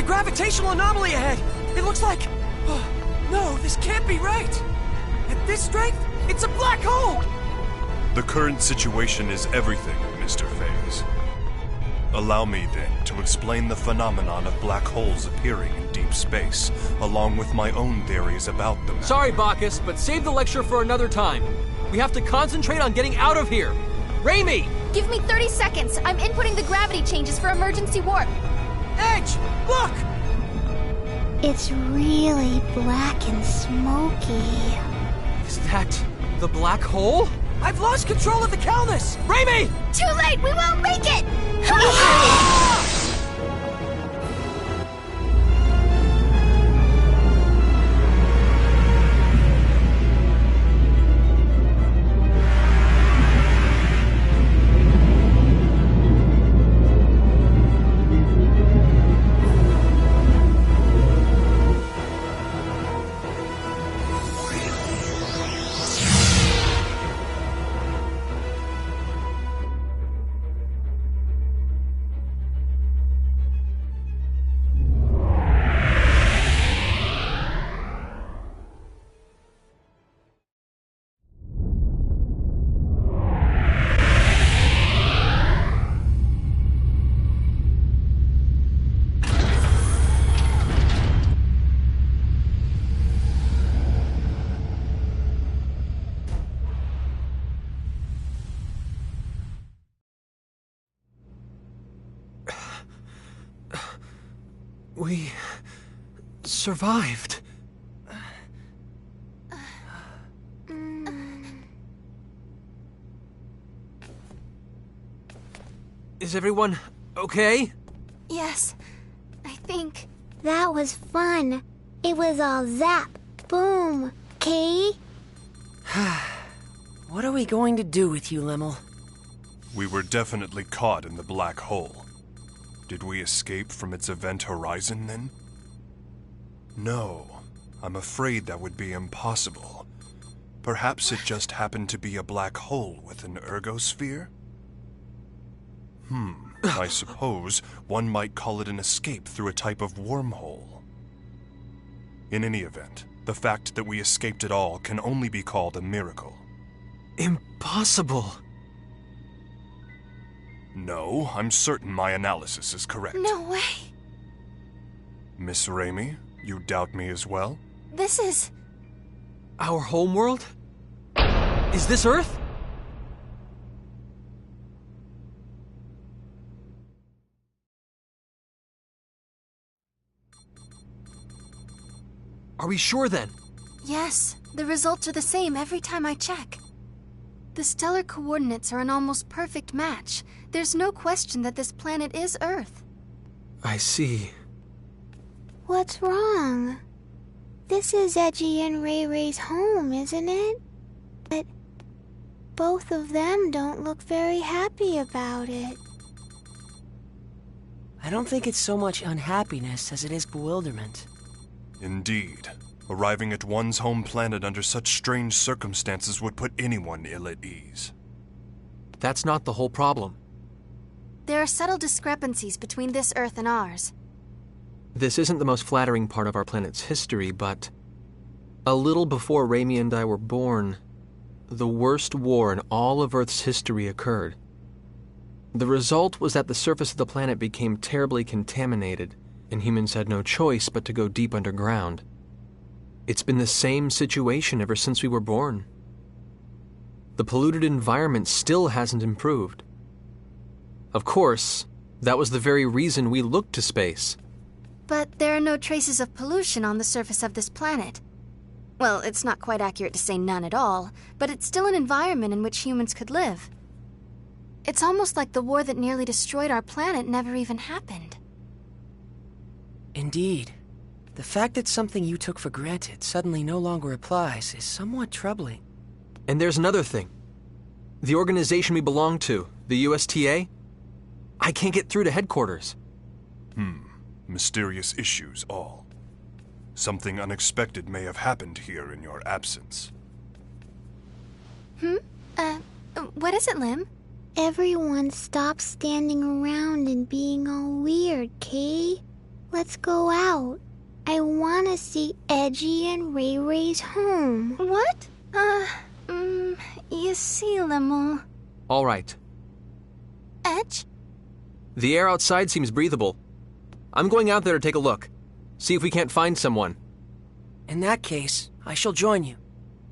gravitational anomaly ahead! It looks like... Oh, no, this can't be right! At this strength, it's a black hole! The current situation is everything, Mr. Phase. Allow me, then, to explain the phenomenon of black holes appearing in deep space, along with my own theories about them. Sorry, Bacchus, but save the lecture for another time. We have to concentrate on getting out of here. Raimi! Give me 30 seconds. I'm inputting the gravity changes for emergency warp. Edge, look! It's really black and smoky. Is that the black hole? I've lost control of the Calnus! Raimi! Too late! We won't make it! We survived. Is everyone okay? Yes, I think. That was fun. It was all zap, boom, Kay? What are we going to do with you, Limmel? We were definitely caught in the black hole. Did we escape from its event horizon, then? No, I'm afraid that would be impossible. Perhaps it just happened to be a black hole with an ergosphere? I suppose one might call it an escape through a type of wormhole. In any event, the fact that we escaped at all can only be called a miracle. Impossible. No, I'm certain my analysis is correct. No way. Miss Raimi, you doubt me as well? This is... Our homeworld? Is this Earth? Are we sure then? Yes, the results are the same every time I check. The stellar coordinates are an almost perfect match. There's no question that this planet is Earth. I see. What's wrong? This is Edgy and Ray Ray's home, isn't it? But both of them don't look very happy about it. I don't think it's so much unhappiness as it is bewilderment. Indeed. Arriving at one's home planet under such strange circumstances would put anyone ill at ease. That's not the whole problem. There are subtle discrepancies between this Earth and ours. This isn't the most flattering part of our planet's history, but a little before Raimi and I were born, the worst war in all of Earth's history occurred. The result was that the surface of the planet became terribly contaminated, and humans had no choice but to go deep underground. It's been the same situation ever since we were born. The polluted environment still hasn't improved. Of course, that was the very reason we looked to space. But there are no traces of pollution on the surface of this planet. Well, it's not quite accurate to say none at all, but it's still an environment in which humans could live. It's almost like the war that nearly destroyed our planet never even happened. Indeed. The fact that something you took for granted suddenly no longer applies is somewhat troubling. And there's another thing. The organization we belong to, the USTA, I can't get through to headquarters. Mysterious issues all. Something unexpected may have happened here in your absence. What is it, Lim? Everyone stop standing around and being all weird, Kay. Let's go out. I want to see Edgy and Ray Ray's home. What? You see, Lemel. All right. Edge? The air outside seems breathable. I'm going out there to take a look. See if we can't find someone. In that case, I shall join you.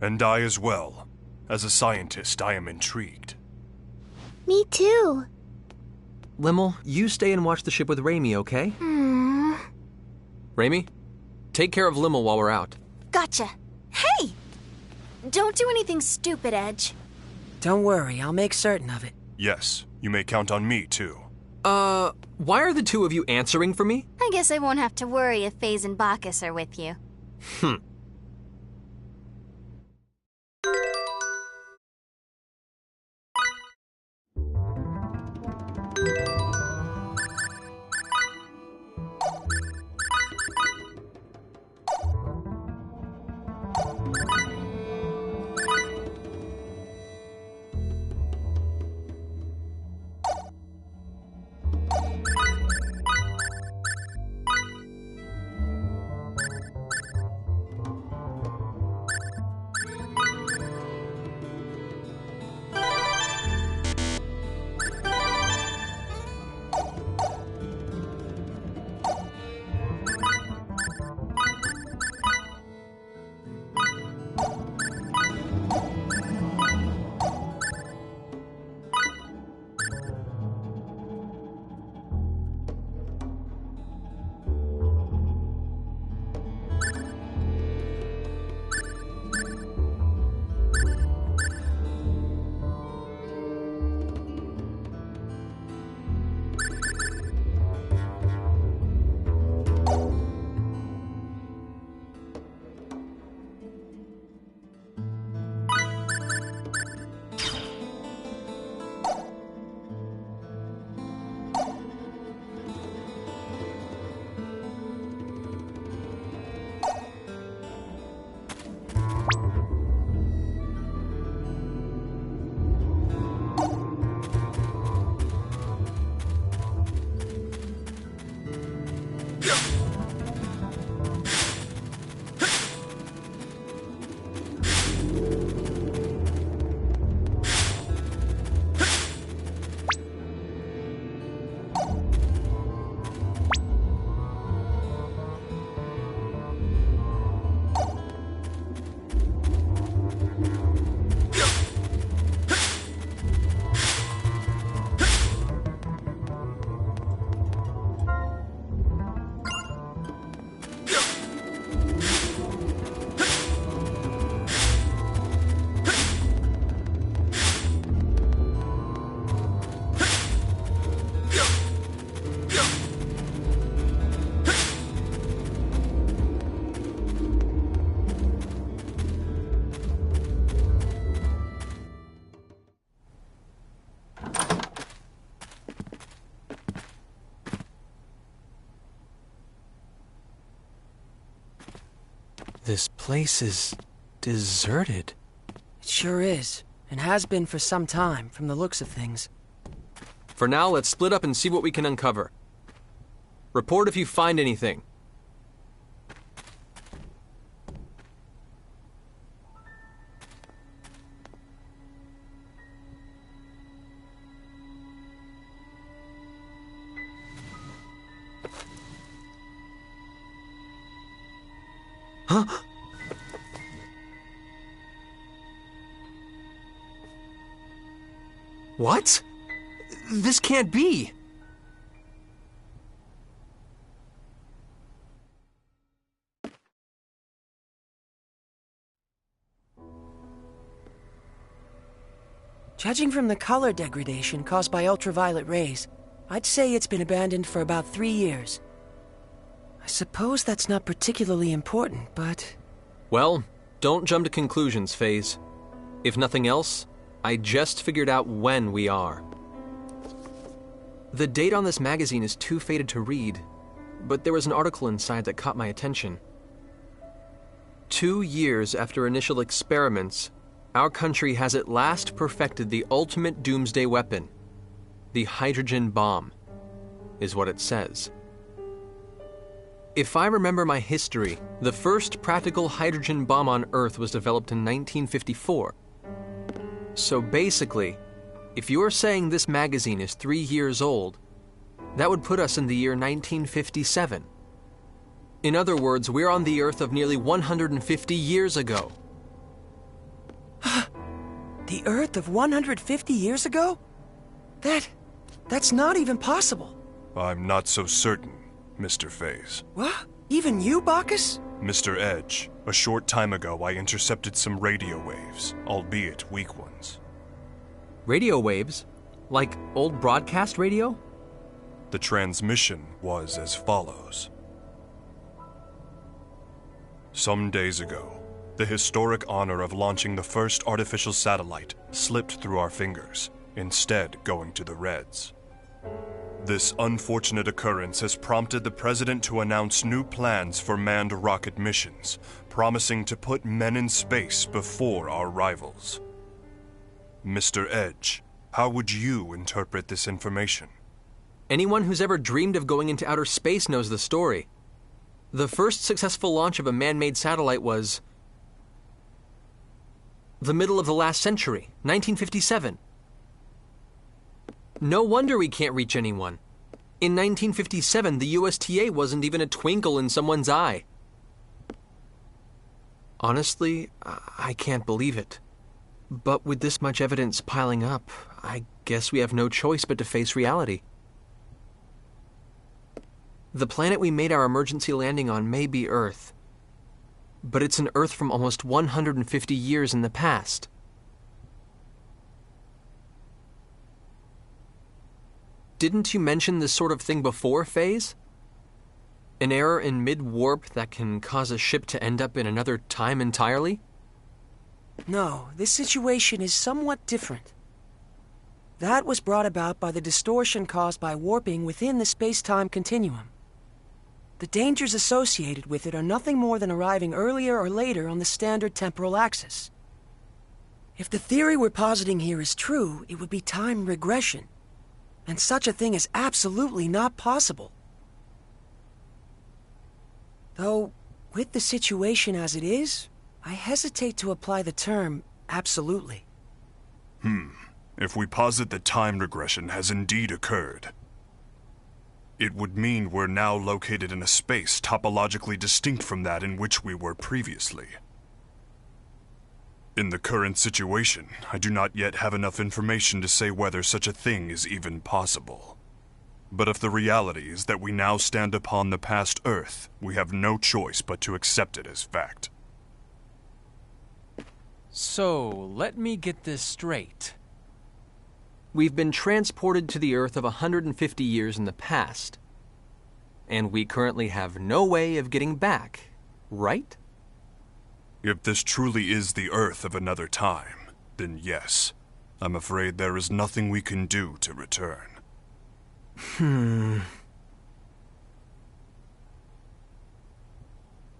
And I as well. As a scientist, I am intrigued. Me too. Lemel, you stay and watch the ship with Raimi, okay? Raimi, take care of Lemel while we're out. Gotcha. Hey! Don't do anything stupid, Edge. Don't worry, I'll make certain of it. Yes, you may count on me, too. Why are the two of you answering for me? I guess I won't have to worry if Faze and Bacchus are with you. This place is deserted. It sure is, and has been for some time, from the looks of things. For now, let's split up and see what we can uncover. Report if you find anything. Huh? What? This can't be! Judging from the color degradation caused by ultraviolet rays, I'd say it's been abandoned for about 3 years. I suppose that's not particularly important, but... Well, don't jump to conclusions, Faze. If nothing else, I just figured out when we are. The date on this magazine is too faded to read, but there was an article inside that caught my attention. 2 years after initial experiments, our country has at last perfected the ultimate doomsday weapon. The hydrogen bomb, is what it says. If I remember my history, the first practical hydrogen bomb on Earth was developed in 1954. So basically, if you're saying this magazine is 3 years old, that would put us in the year 1957. In other words, we're on the Earth of nearly 150 years ago. The Earth of 150 years ago? That's not even possible. I'm not so certain, Mr. Faze. What? Even you, Bacchus? Mr. Edge, a short time ago I intercepted some radio waves, albeit weak ones. Radio waves? Like old broadcast radio? The transmission was as follows. Some days ago, the historic honor of launching the first artificial satellite slipped through our fingers, instead going to the Reds. This unfortunate occurrence has prompted the President to announce new plans for manned rocket missions, promising to put men in space before our rivals. Mr. Edge, how would you interpret this information? Anyone who's ever dreamed of going into outer space knows the story. The first successful launch of a man-made satellite was the middle of the last century, 1957. No wonder we can't reach anyone. In 1957, the USTA wasn't even a twinkle in someone's eye. Honestly, I can't believe it. But with this much evidence piling up, I guess we have no choice but to face reality. The planet we made our emergency landing on may be Earth, but it's an Earth from almost 150 years in the past. Didn't you mention this sort of thing before, Faze? An error in mid-warp that can cause a ship to end up in another time entirely? No, this situation is somewhat different. That was brought about by the distortion caused by warping within the space-time continuum. The dangers associated with it are nothing more than arriving earlier or later on the standard temporal axis. If the theory we're positing here is true, it would be time regression. And such a thing is absolutely not possible. Though, with the situation as it is, I hesitate to apply the term absolutely. If we posit that time regression has indeed occurred, it would mean we're now located in a space topologically distinct from that in which we were previously. In the current situation, I do not yet have enough information to say whether such a thing is even possible. But if the reality is that we now stand upon the past Earth, we have no choice but to accept it as fact. So, let me get this straight. We've been transported to the Earth of 150 years in the past, and we currently have no way of getting back, right? If this truly is the Earth of another time, then yes, I'm afraid there is nothing we can do to return.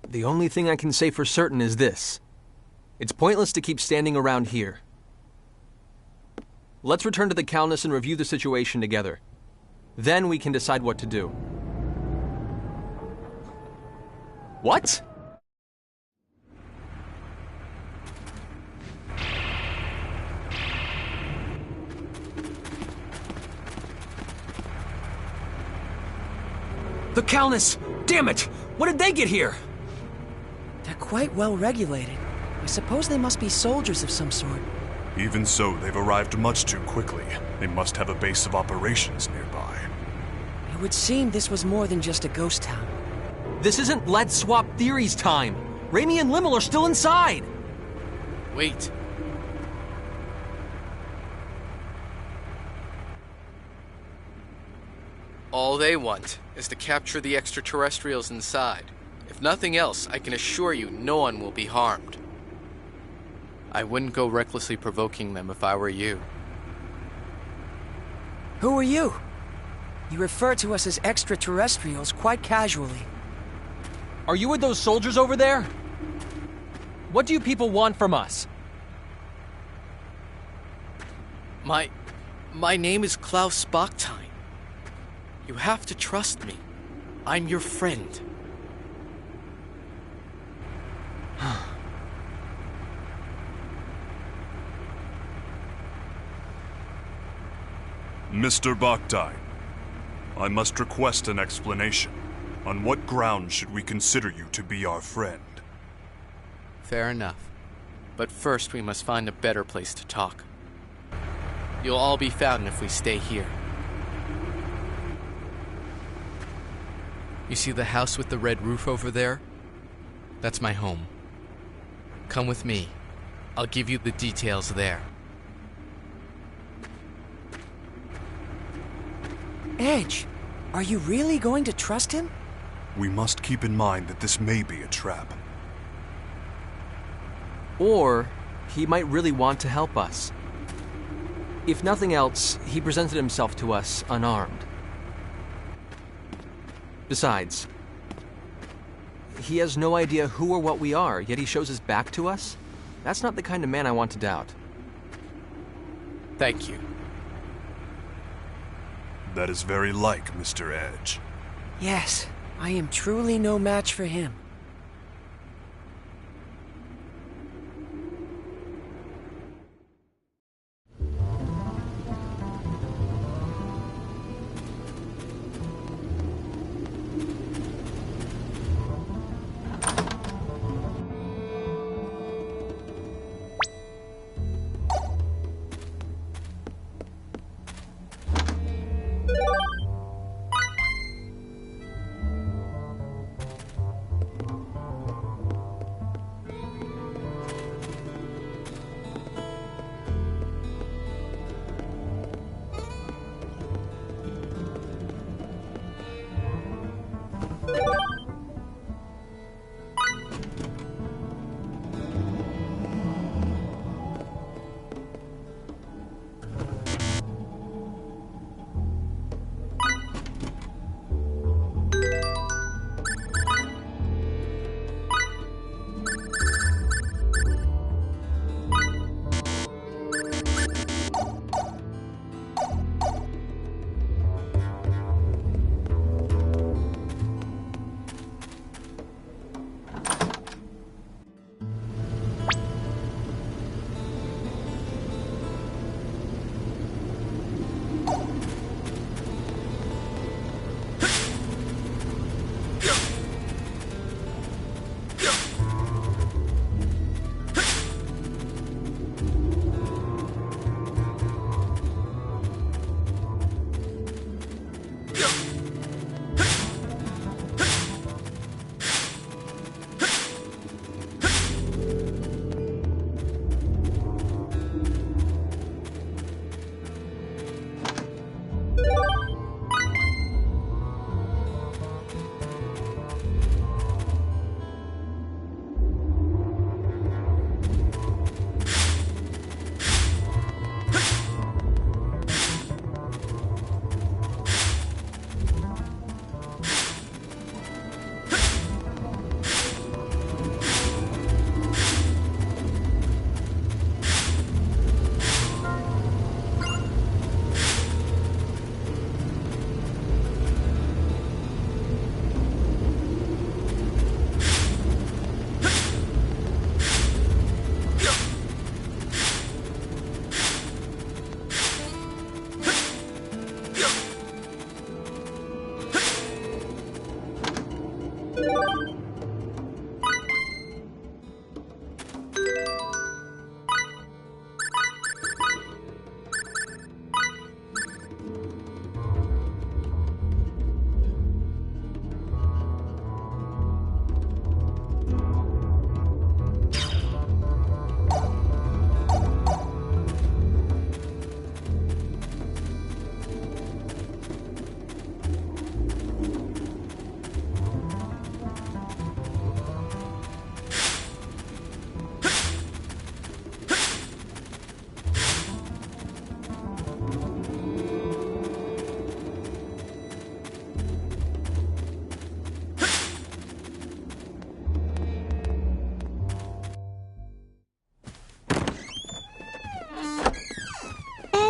The only thing I can say for certain is this. It's pointless to keep standing around here. Let's return to the Calnus and review the situation together. Then we can decide what to do. What? The Calnus! Damn it! What did they get here? They're quite well regulated. I suppose they must be soldiers of some sort. Even so, they've arrived much too quickly. They must have a base of operations nearby. It would seem this was more than just a ghost town. This isn't Let's Swap Theories time! Raimi and Limmel are still inside! Wait. All they want is to capture the extraterrestrials inside. If nothing else, I can assure you no one will be harmed. I wouldn't go recklessly provoking them if I were you. Who are you? You refer to us as extraterrestrials quite casually. Are you with those soldiers over there? What do you people want from us? My name is Klaus Bachstein. You have to trust me. I'm your friend. Mr. Bakhtine, I must request an explanation. On what grounds should we consider you to be our friend? Fair enough. But first we must find a better place to talk. You'll all be found if we stay here. You see the house with the red roof over there? That's my home. Come with me. I'll give you the details there. Edge, are you really going to trust him? We must keep in mind that this may be a trap. Or he might really want to help us. If nothing else, he presented himself to us unarmed. Besides, he has no idea who or what we are, yet he shows his back to us? That's not the kind of man I want to doubt. Thank you. That is very like Mr. Edge. Yes, I am truly no match for him.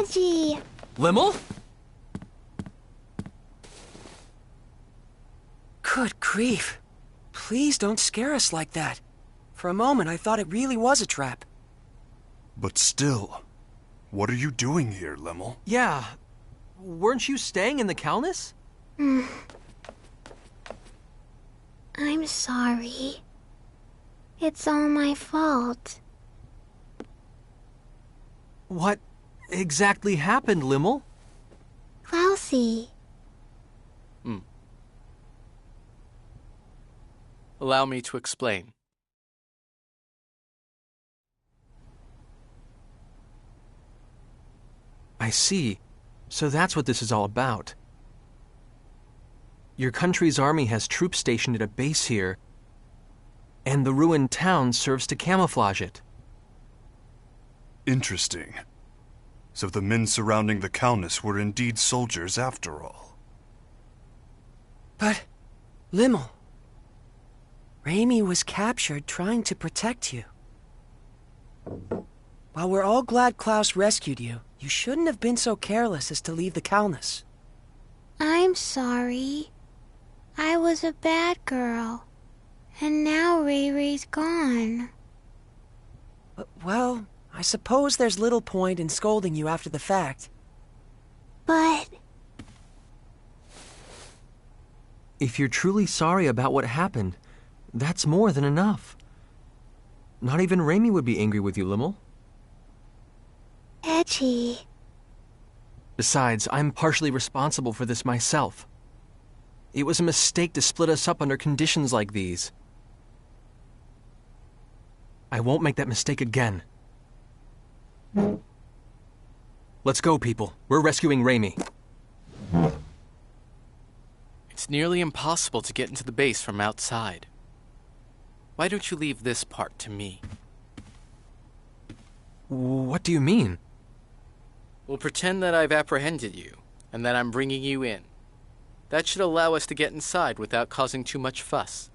Edgy. Limmel? Good grief. Please don't scare us like that. For a moment, I thought it really was a trap. But still, what are you doing here, Limmel? Yeah. Weren't you staying in the Calnus? I'm sorry. It's all my fault. What exactly happened, Limmel? Klausy. Allow me to explain. I see. So that's what this is all about. Your country's army has troops stationed at a base here, and the ruined town serves to camouflage it. Interesting. So the men surrounding the Calnus were indeed soldiers after all. But, Limmel, Raimi was captured trying to protect you. While we're all glad Klaus rescued you, you shouldn't have been so careless as to leave the Calnus. I'm sorry. I was a bad girl. And now Ray Ray's gone. Well, I suppose there's little point in scolding you after the fact. But If you're truly sorry about what happened, that's more than enough. Not even Raimi would be angry with you, Limmel. Edgy. Besides, I'm partially responsible for this myself. It was a mistake to split us up under conditions like these. I won't make that mistake again. Let's go, people. We're rescuing Raimi. It's nearly impossible to get into the base from outside. Why don't you leave this part to me? What do you mean? We'll pretend that I've apprehended you, and that I'm bringing you in. That should allow us to get inside without causing too much fuss.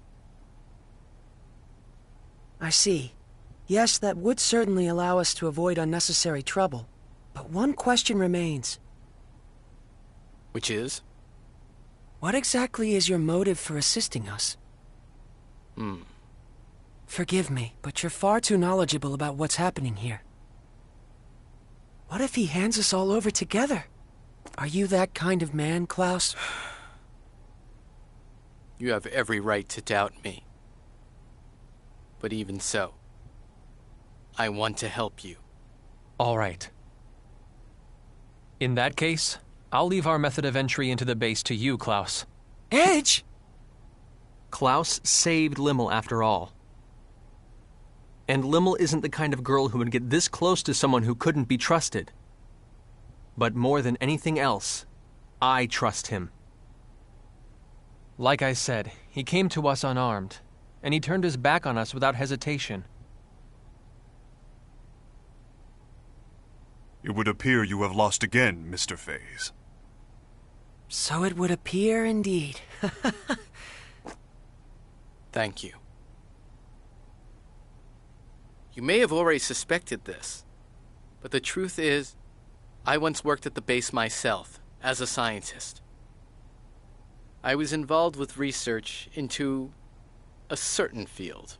I see. Yes, that would certainly allow us to avoid unnecessary trouble. But one question remains. Which is? What exactly is your motive for assisting us? Forgive me, but you're far too knowledgeable about what's happening here. What if he hands us all over together? Are you that kind of man, Klaus? You have every right to doubt me. But even so, I want to help you. All right. In that case, I'll leave our method of entry into the base to you, Klaus. Edge! Klaus saved Limmel after all. And Limmel isn't the kind of girl who would get this close to someone who couldn't be trusted. But more than anything else, I trust him. Like I said, he came to us unarmed, and he turned his back on us without hesitation. It would appear you have lost again, Mr. Faze. So it would appear indeed. Thank you. You may have already suspected this, but the truth is, I once worked at the base myself, as a scientist. I was involved with research into a certain field.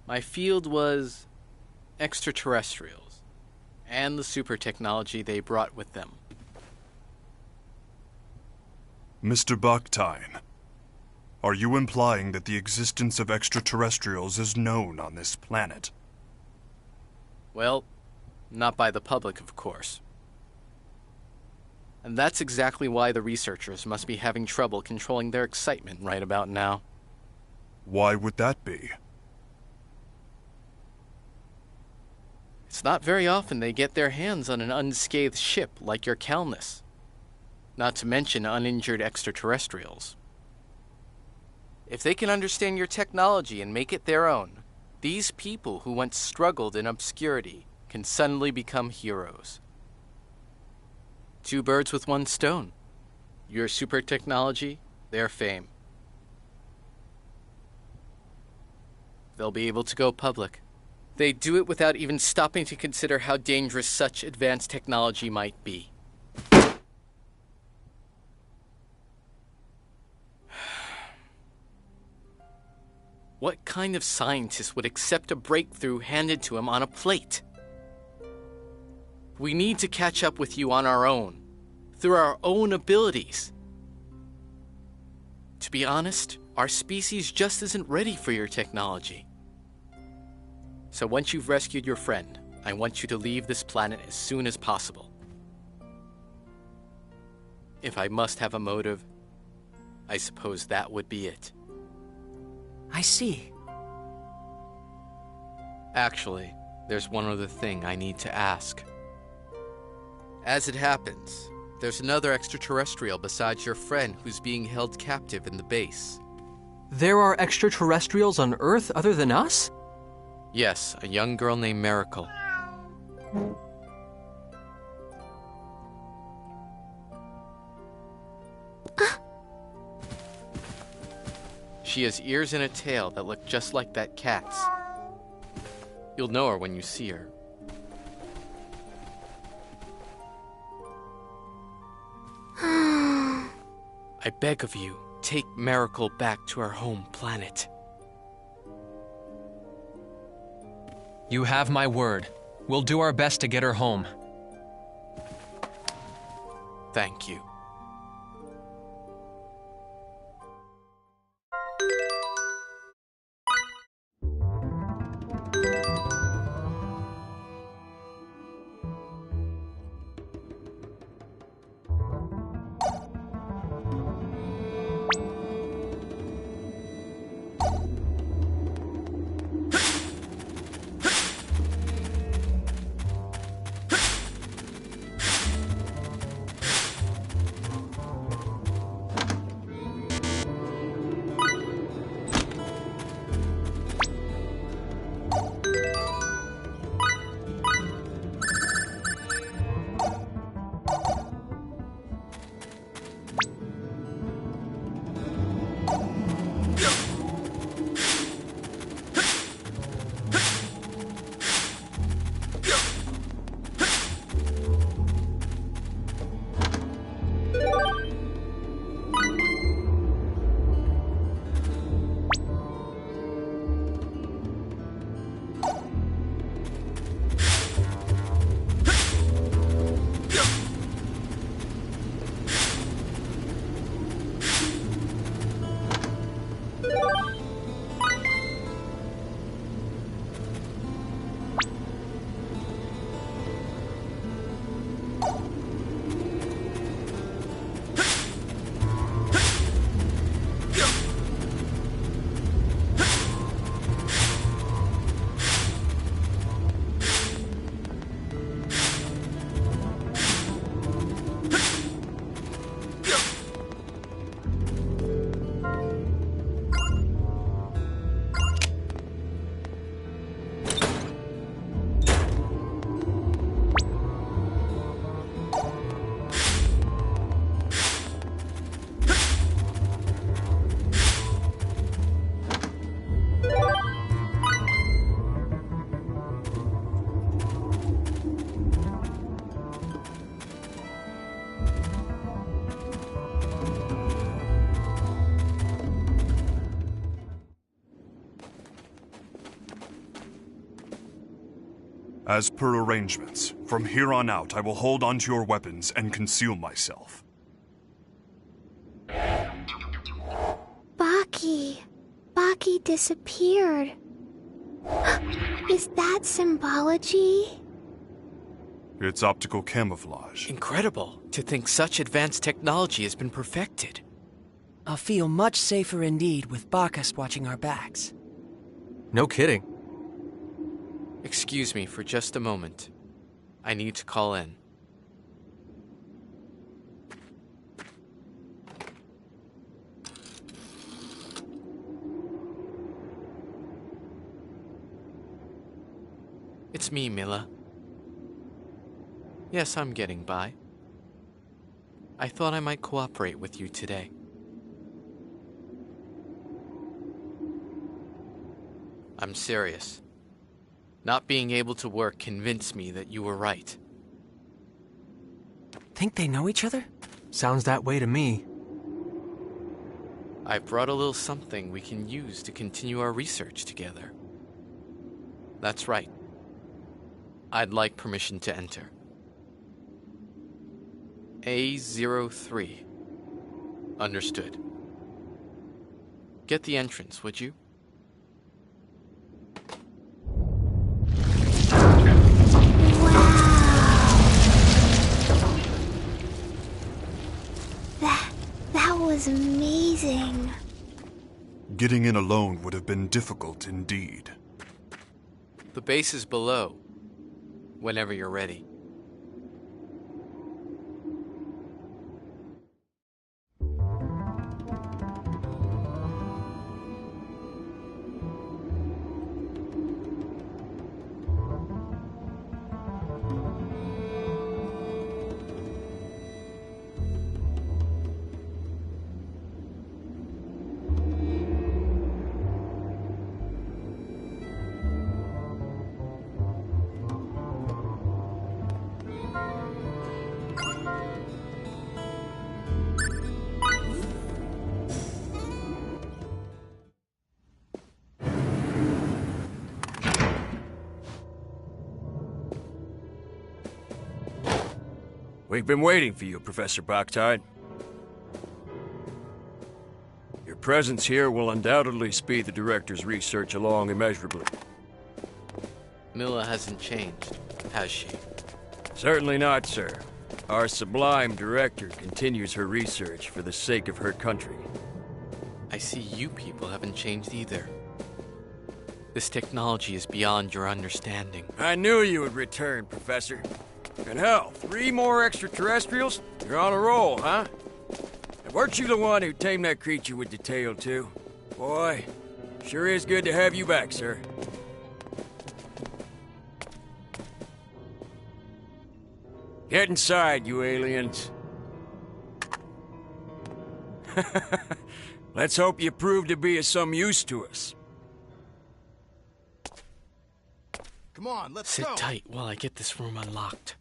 My field was extraterrestrials, and the super technology they brought with them. Mr. Bakhtayn, are you implying that the existence of extraterrestrials is known on this planet? Well, not by the public, of course. And that's exactly why the researchers must be having trouble controlling their excitement right about now. Why would that be? It's not very often they get their hands on an unscathed ship like your Calnus. Not to mention uninjured extraterrestrials. If they can understand your technology and make it their own, these people who once struggled in obscurity can suddenly become heroes. Two birds with one stone. Your super technology, their fame. They'll be able to go public. They do it without even stopping to consider how dangerous such advanced technology might be. What kind of scientist would accept a breakthrough handed to him on a plate? We need to catch up with you on our own, through our own abilities. To be honest, our species just isn't ready for your technology. So once you've rescued your friend, I want you to leave this planet as soon as possible. If I must have a motive, I suppose that would be it. I see. Actually, there's one other thing I need to ask. As it happens, there's another extraterrestrial besides your friend who's being held captive in the base. There are extraterrestrials on Earth other than us? Yes, a young girl named Miracle. She has ears and a tail that look just like that cat's. You'll know her when you see her. I beg of you, take Miracle back to her home planet. You have my word. We'll do our best to get her home. Thank you. As per arrangements, from here on out I will hold onto your weapons and conceal myself. Baki. Baki disappeared. Is that symbology? It's optical camouflage. Incredible to think such advanced technology has been perfected. I'll feel much safer indeed with Bacchus watching our backs. No kidding. Excuse me for just a moment. I need to call in. It's me, Mila. Yes, I'm getting by. I thought I might cooperate with you today. I'm serious. Not being able to work convinced me that you were right. Think they know each other? Sounds that way to me. I brought a little something we can use to continue our research together. That's right. I'd like permission to enter. A03. Understood. Get the entrance, would you? That was amazing. Getting in alone would have been difficult indeed. The base is below, whenever you're ready. We've been waiting for you, Professor Boctide. Your presence here will undoubtedly speed the Director's research along immeasurably. Milla hasn't changed, has she? Certainly not, sir. Our sublime Director continues her research for the sake of her country. I see you people haven't changed either. This technology is beyond your understanding. I knew you would return, Professor. And hell, 3 more extraterrestrials? You're on a roll, huh? And weren't you the one who tamed that creature with the tail, too? Boy, sure is good to have you back, sir. Get inside, you aliens. Let's hope you prove to be of some use to us. Come on, let's Sit go. tight while I get this room unlocked.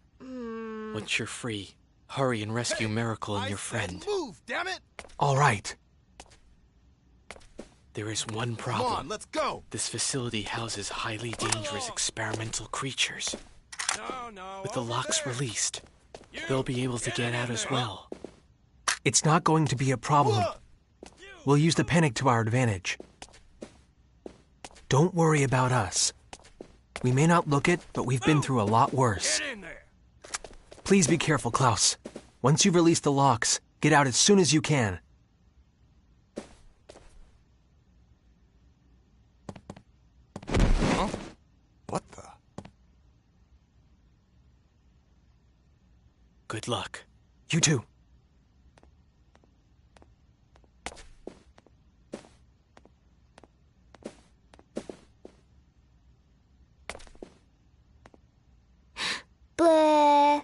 Once you're free, hurry and rescue Miracle and your friend. Move, damn it! All right. There is one Come problem. on, let's go. This facility houses highly dangerous experimental creatures. No, With the locks released, they'll be able to get out as well. It's not going to be a problem. We'll use the panic to our advantage. Don't worry about us. We may not look it, but we've been through a lot worse. Get in there. Please be careful, Klaus. Once you've released the locks, get out as soon as you can. Huh? What the? Good luck. You too. Bleh.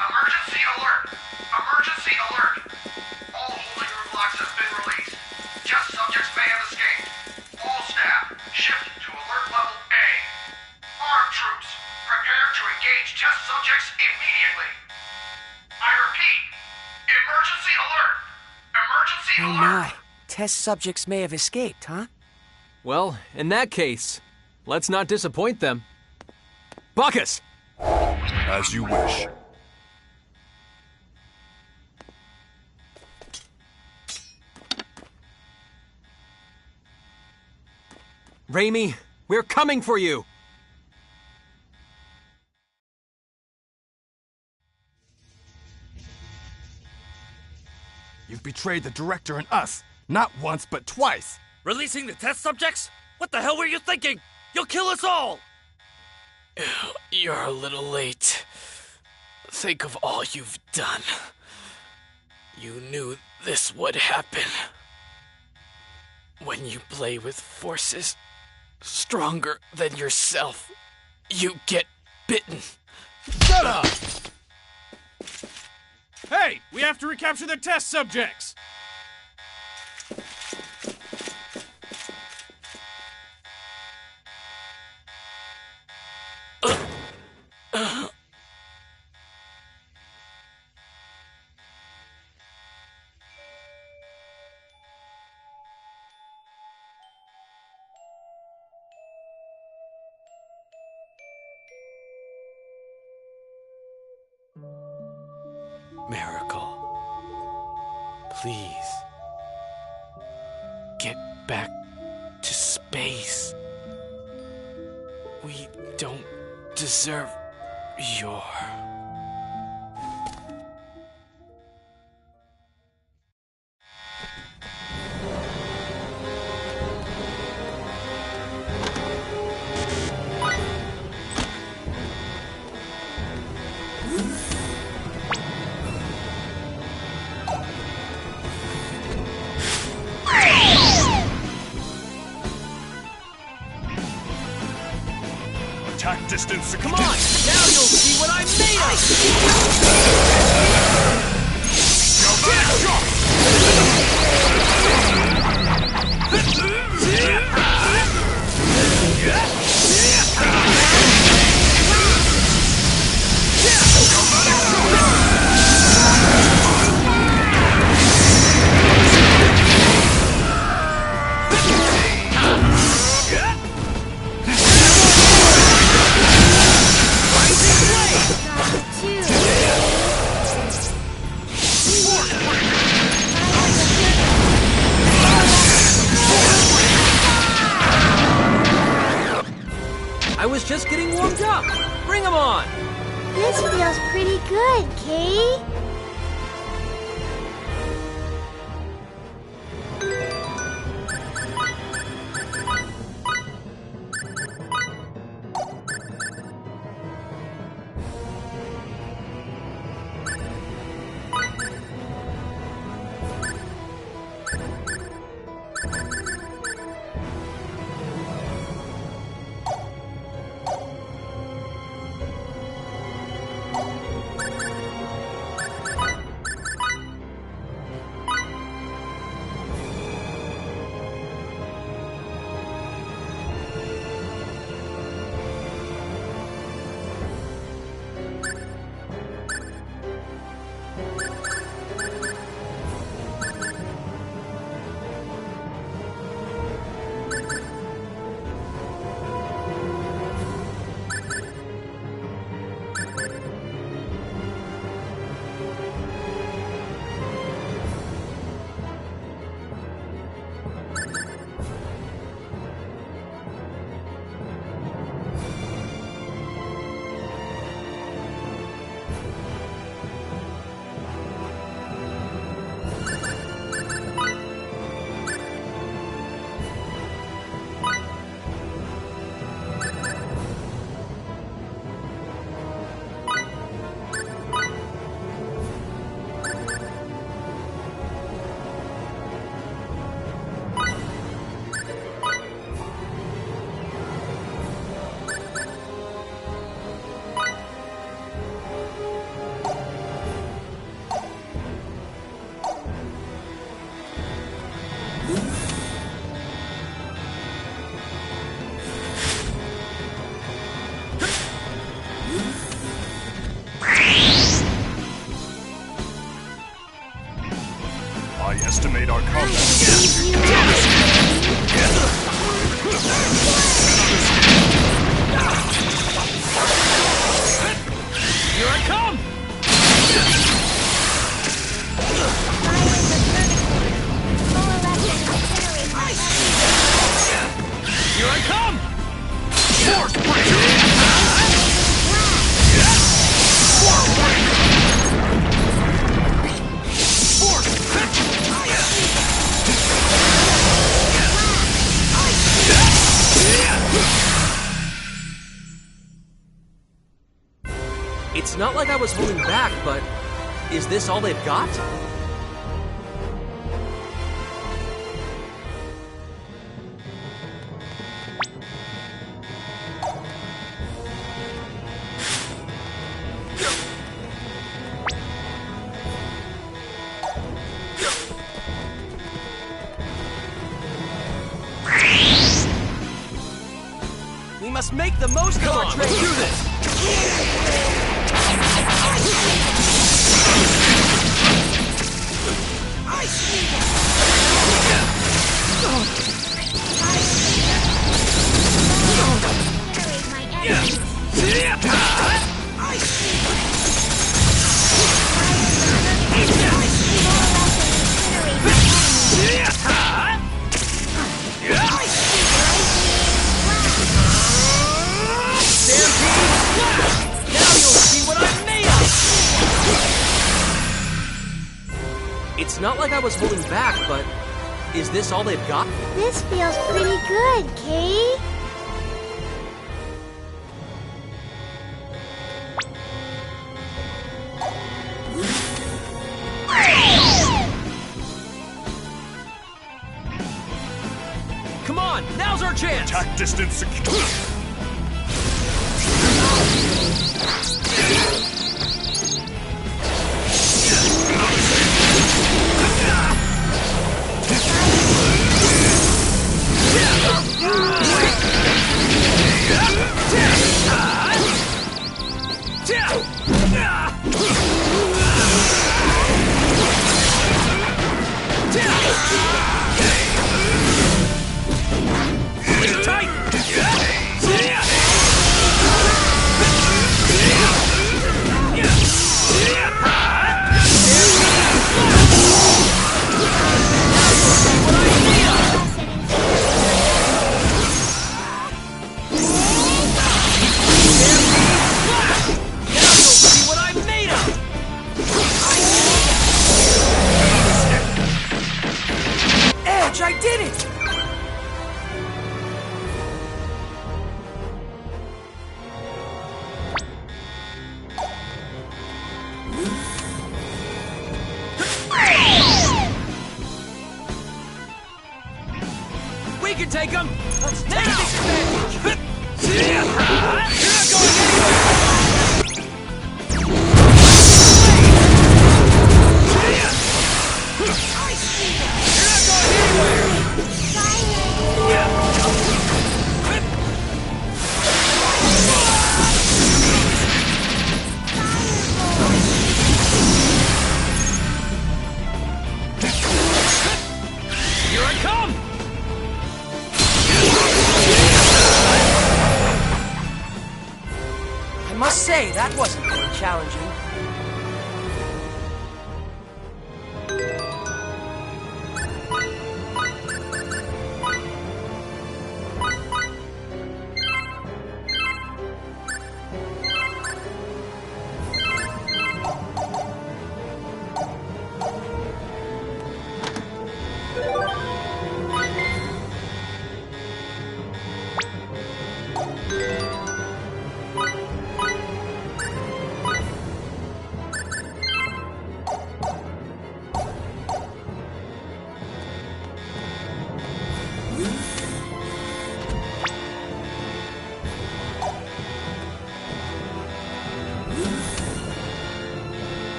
Emergency alert! Emergency alert! All holding room locks have been released. Test subjects may have escaped. All staff, shift to alert level A. Armed troops, prepare to engage test subjects immediately. I repeat, emergency alert! Emergency Oh alert! my. Test subjects may have escaped, huh? Well, in that case, let's not disappoint them. Bacchus! As you wish. Raimi, we're coming for you! You've betrayed the director and us, not once, but twice. Releasing the test subjects? What the hell were you thinking? You'll kill us all! You're a little late. Think of all you've done. You knew this would happen. When you play with forces stronger than yourself, you get bitten. Shut up! Hey, we have to recapture the test subjects! Miracle. Please. Get back to space. We don't deserve your... Attack distance. Come on! Now you'll see what I made I was just getting warmed up. Bring 'em on! This feels pretty good, Kate. It's not like I was holding back, but is this all they've got? We must make the most of our trade. Do this! It's not like I was holding back, but is this all they've got? This feels pretty good, Kay. Come on, now's our chance! Attack distance secure. I did it! We can take them! Let's take this advantage! You're not going anywhere! I must say, that wasn't very challenging.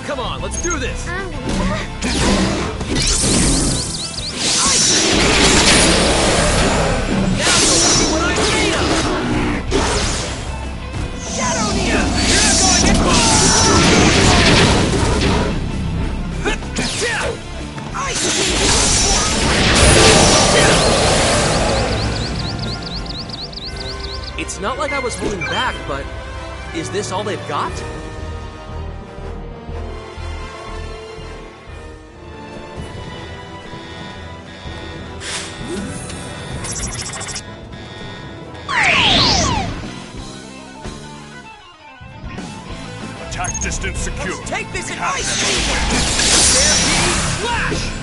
Come on, let's do this! It's not like I was holding back, but is this all they've got? Attack distance secure. Let's take this and ice! Stampede Slash!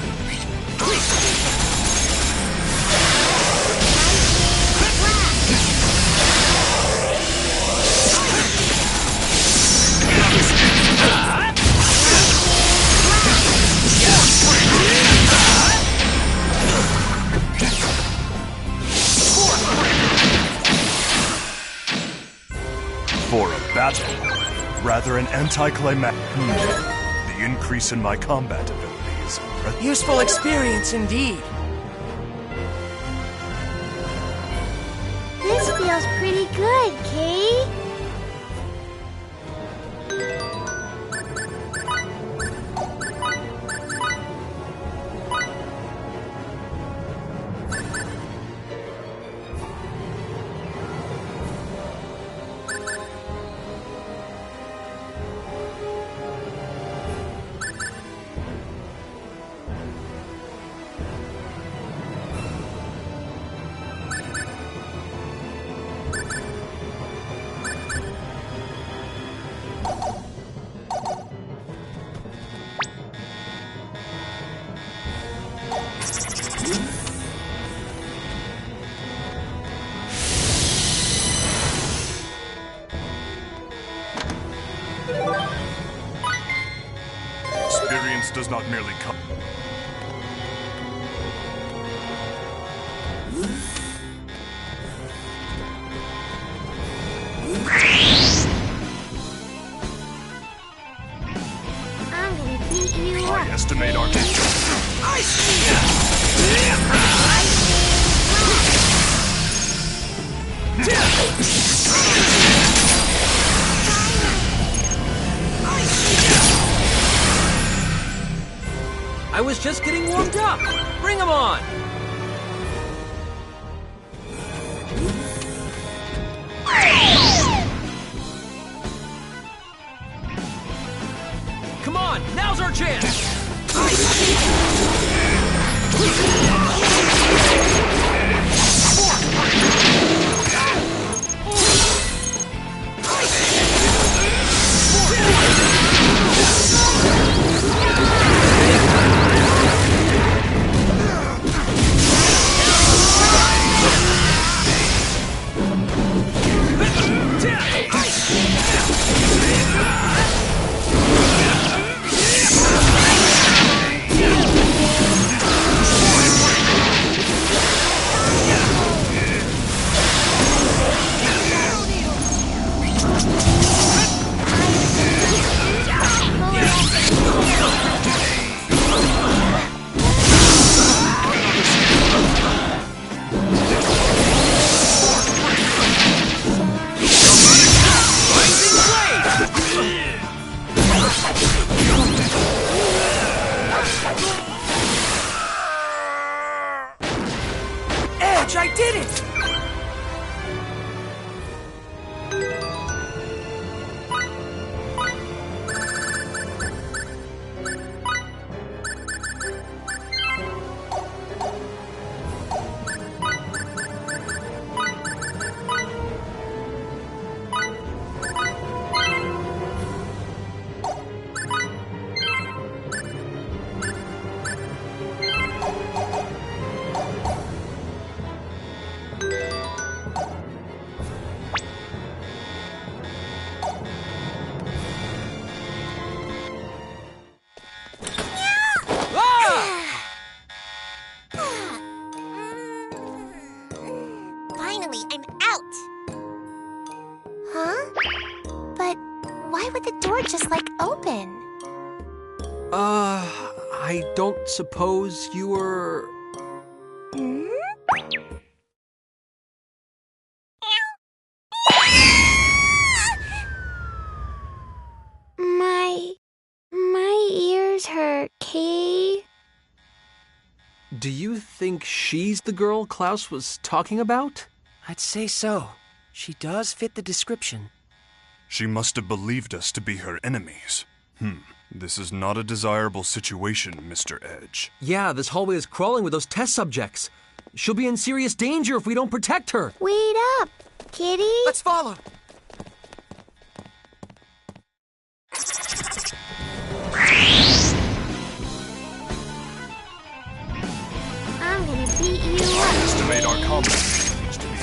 rather an anticlimactic. The increase in my combat abilities. Useful experience indeed. This feels pretty good, Kay. Experience does not merely come. I'm gonna beat you I up. estimate our. I was just getting warmed up. Bring 'em on. Come on, now's our chance. Edge, I did it! Finally, I'm out! Huh? But why would the door just, open? I don't suppose you were... Hmm? My ears hurt, Kay. Do you think she's the girl Klaus was talking about? I'd say so. She does fit the description. She must have believed us to be her enemies. This is not a desirable situation, Mr. Edge. Yeah, this hallway is crawling with those test subjects. She'll be in serious danger if we don't protect her. Wait up, kitty. Let's follow. I'm gonna beat you up. Estimate our combat abilities to be.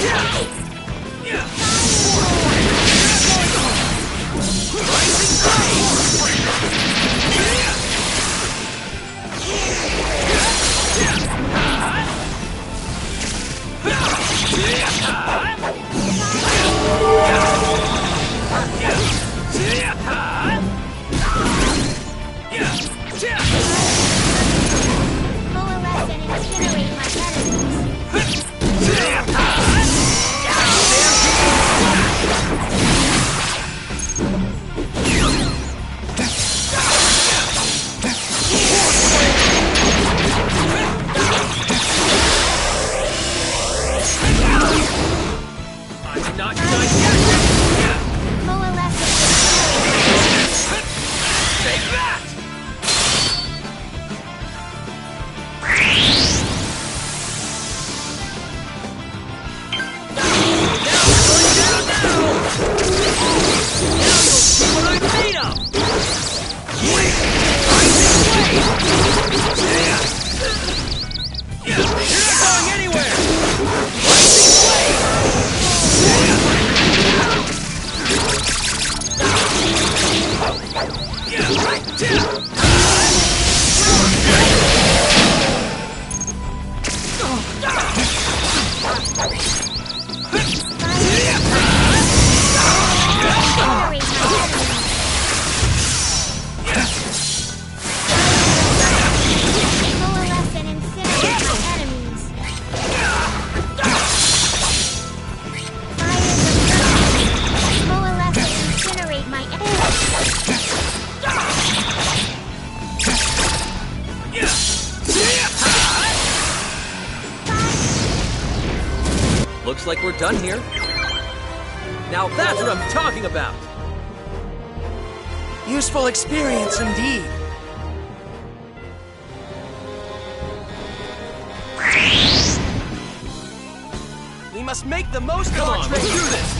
Looks like we're done here. Now that's what I'm talking about! Useful experience indeed. We must make the most of our Come on, trip. let's do this!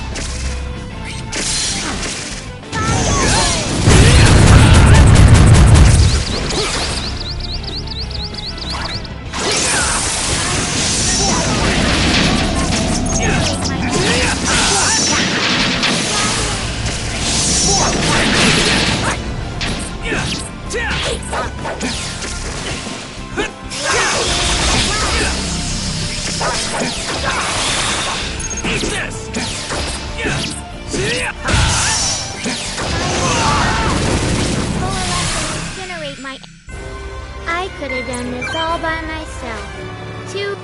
I could have done this all by myself. Too.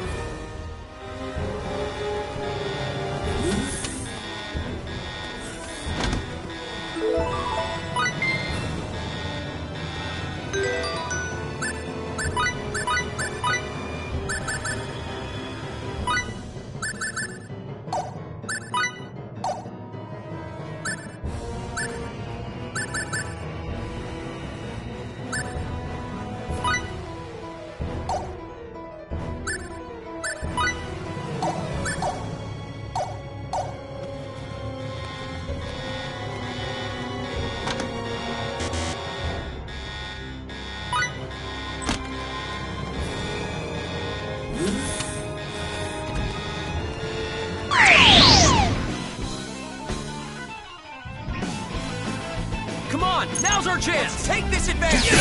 Come on, now's our chance! Take this advantage!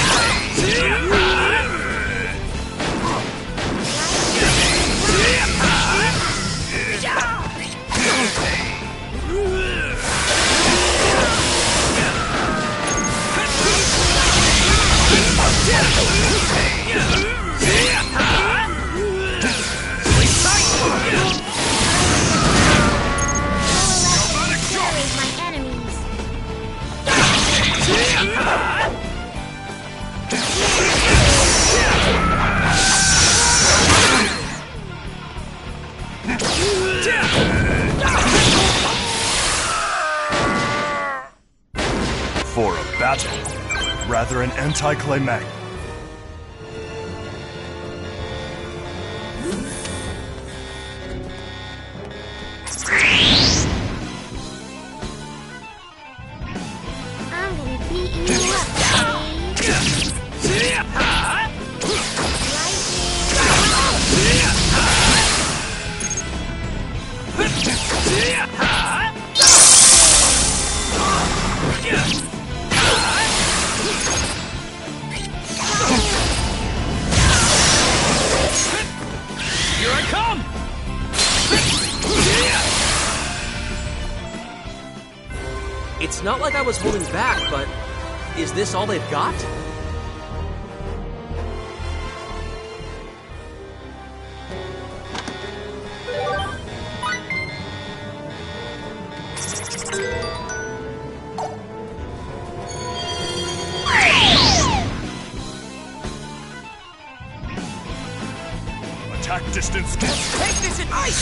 Incinerate my enemies. For a battle, rather an anticlimactic. I'm gonna beat you up, Dave. Here I come! It's not like I was holding back, but is this all they've got? Attack distance. Take this in ice!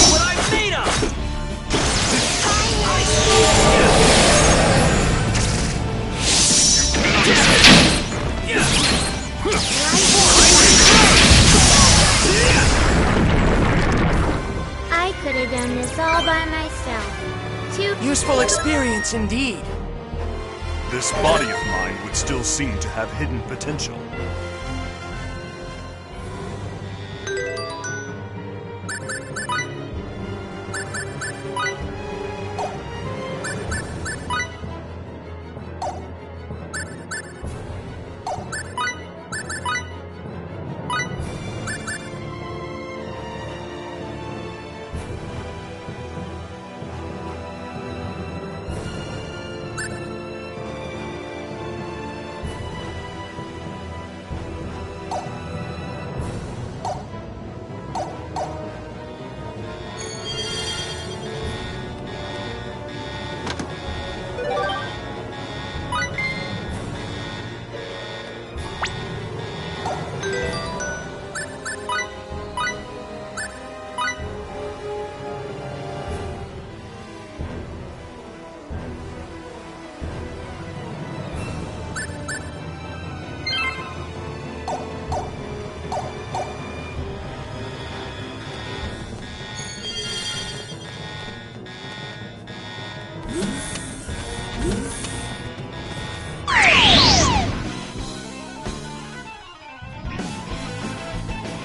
What I'm made of! useful experience indeed. This body of mine would still seem to have hidden potential.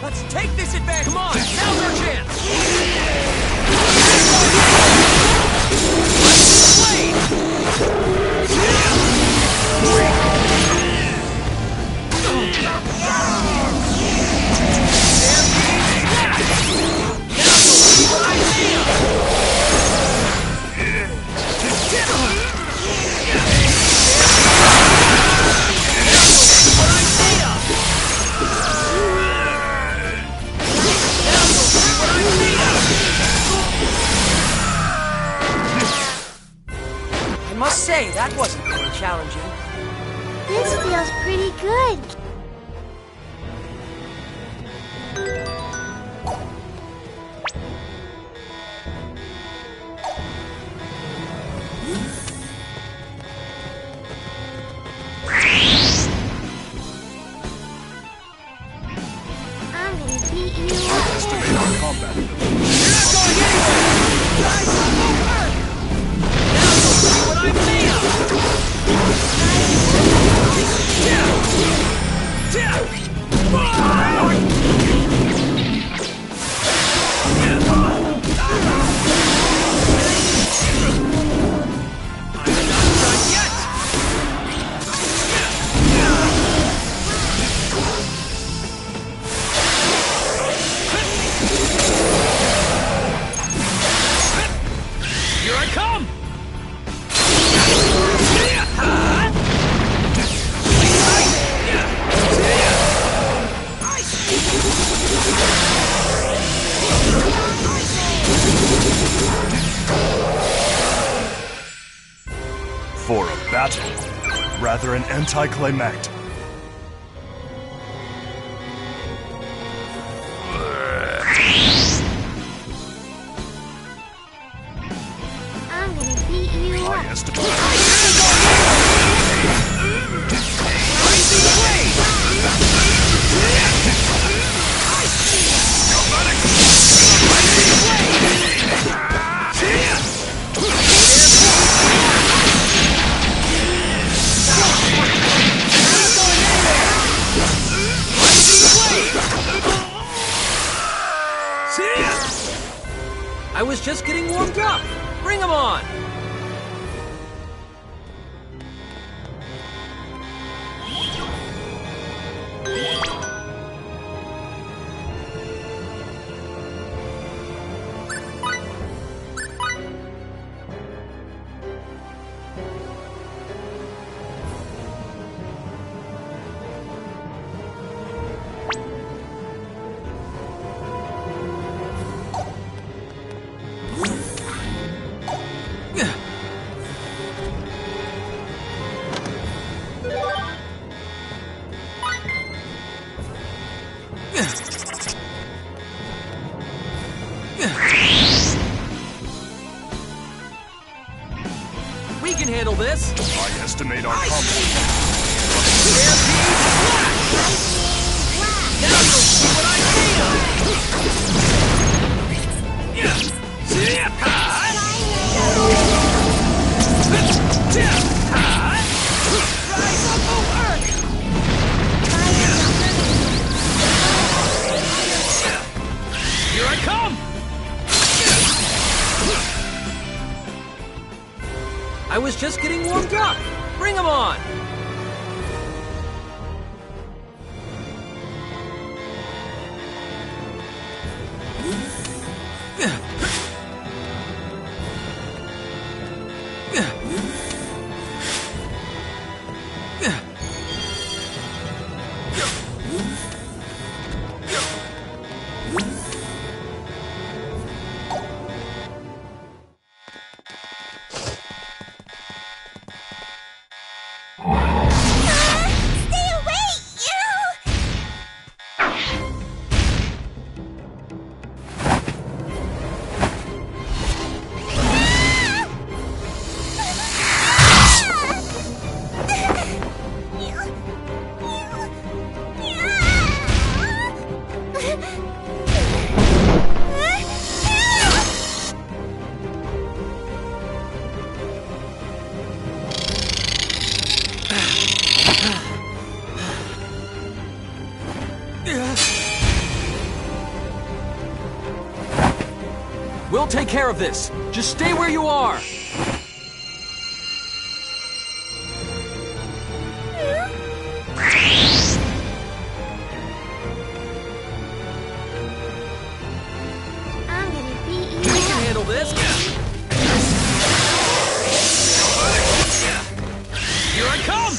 Let's take this advantage! Come on! Now's our chance! I must say, that wasn't very challenging. This feels pretty good. I'm gonna beat you up. Estimate our combat ability. You're not going anywhere! Guys, I'm over! Now you'll see what I'm made of! Here I come! For a battle, rather an anticlimactic. I'm gonna beat you I up. estimate. I was just getting warmed up. Bring 'em on! We can handle this. I estimate our combat. Now you'll see what I'm made of. I was just getting warmed up! Bring 'em on! We'll take care of this. Just stay where you are. I'm gonna beat you We can up. handle this. Here I come!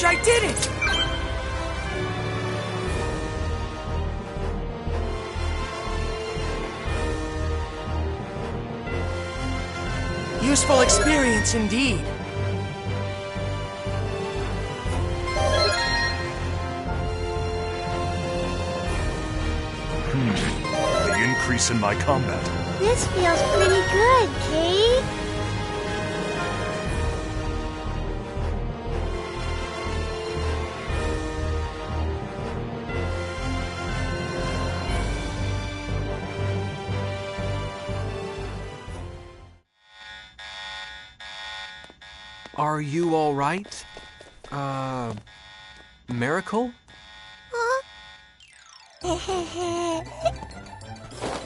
I did it! Useful experience indeed. The increase in my combat. This feels pretty good, Kate. Are you all right? Miracle? Huh?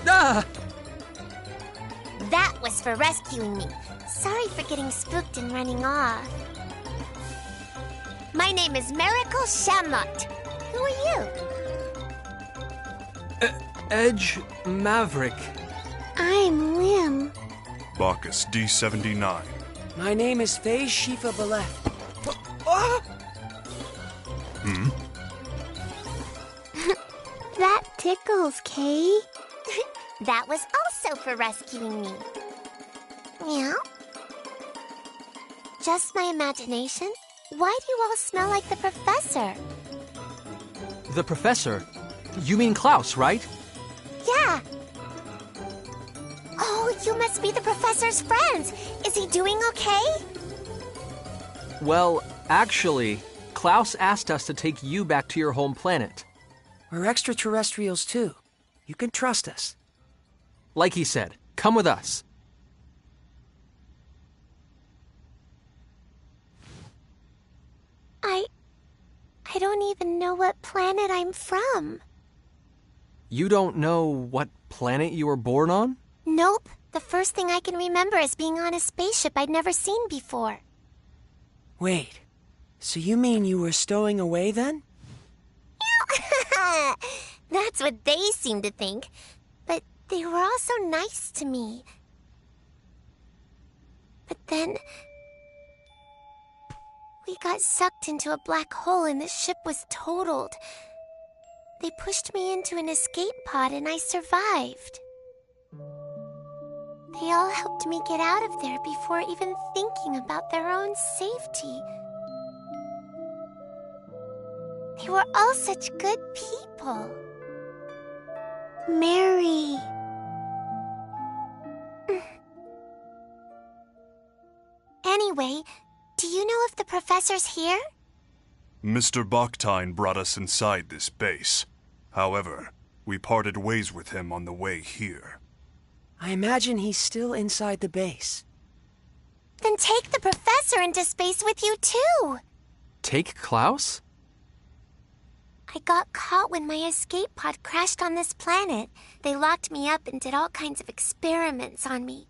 Ah! That was for rescuing me. Sorry for getting spooked and running off. My name is Miracle Shamnot. Who are you? Edge Maverick. I'm Lim. Bacchus D79. My name is Faye Shifa Baleth. That tickles, Kay. That was also for rescuing me. Yeah? Just my imagination? Why do you all smell like the professor? The professor? You mean Klaus, right? Yeah. Oh, you must be the professor's friends. Is he doing okay? Well, actually, Klaus asked us to take you back to your home planet. We're extraterrestrials too. You can trust us. Like he said, come with us. I don't even know what planet I'm from. You don't know what planet you were born on? Nope. The first thing I can remember is being on a spaceship I'd never seen before. Wait, so you mean you were stowing away then? That's what they seem to think. But they were all so nice to me. But then we got sucked into a black hole and the ship was totaled. They pushed me into an escape pod and I survived. They all helped me get out of there before even thinking about their own safety. They were all such good people. Mary. Anyway, do you know if the professor's here? Mr. Baktine brought us inside this base. However, we parted ways with him on the way here. I imagine he's still inside the base. Then take the professor into space with you too. Take Klaus? I got caught when my escape pod crashed on this planet. They locked me up and did all kinds of experiments on me.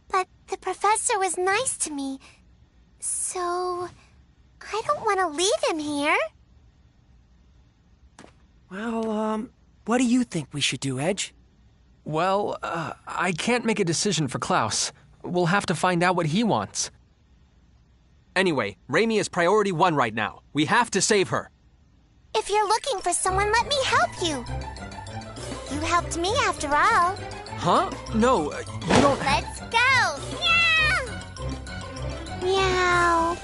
But the professor was nice to me, so I don't want to leave him here. Well, what do you think we should do, Edge? Well, I can't make a decision for Klaus. We'll have to find out what he wants. Anyway, Raimi is priority 1 right now. We have to save her. If you're looking for someone, let me help you. You helped me after all. Huh? No, you don't... Let's go! Meow! Meow.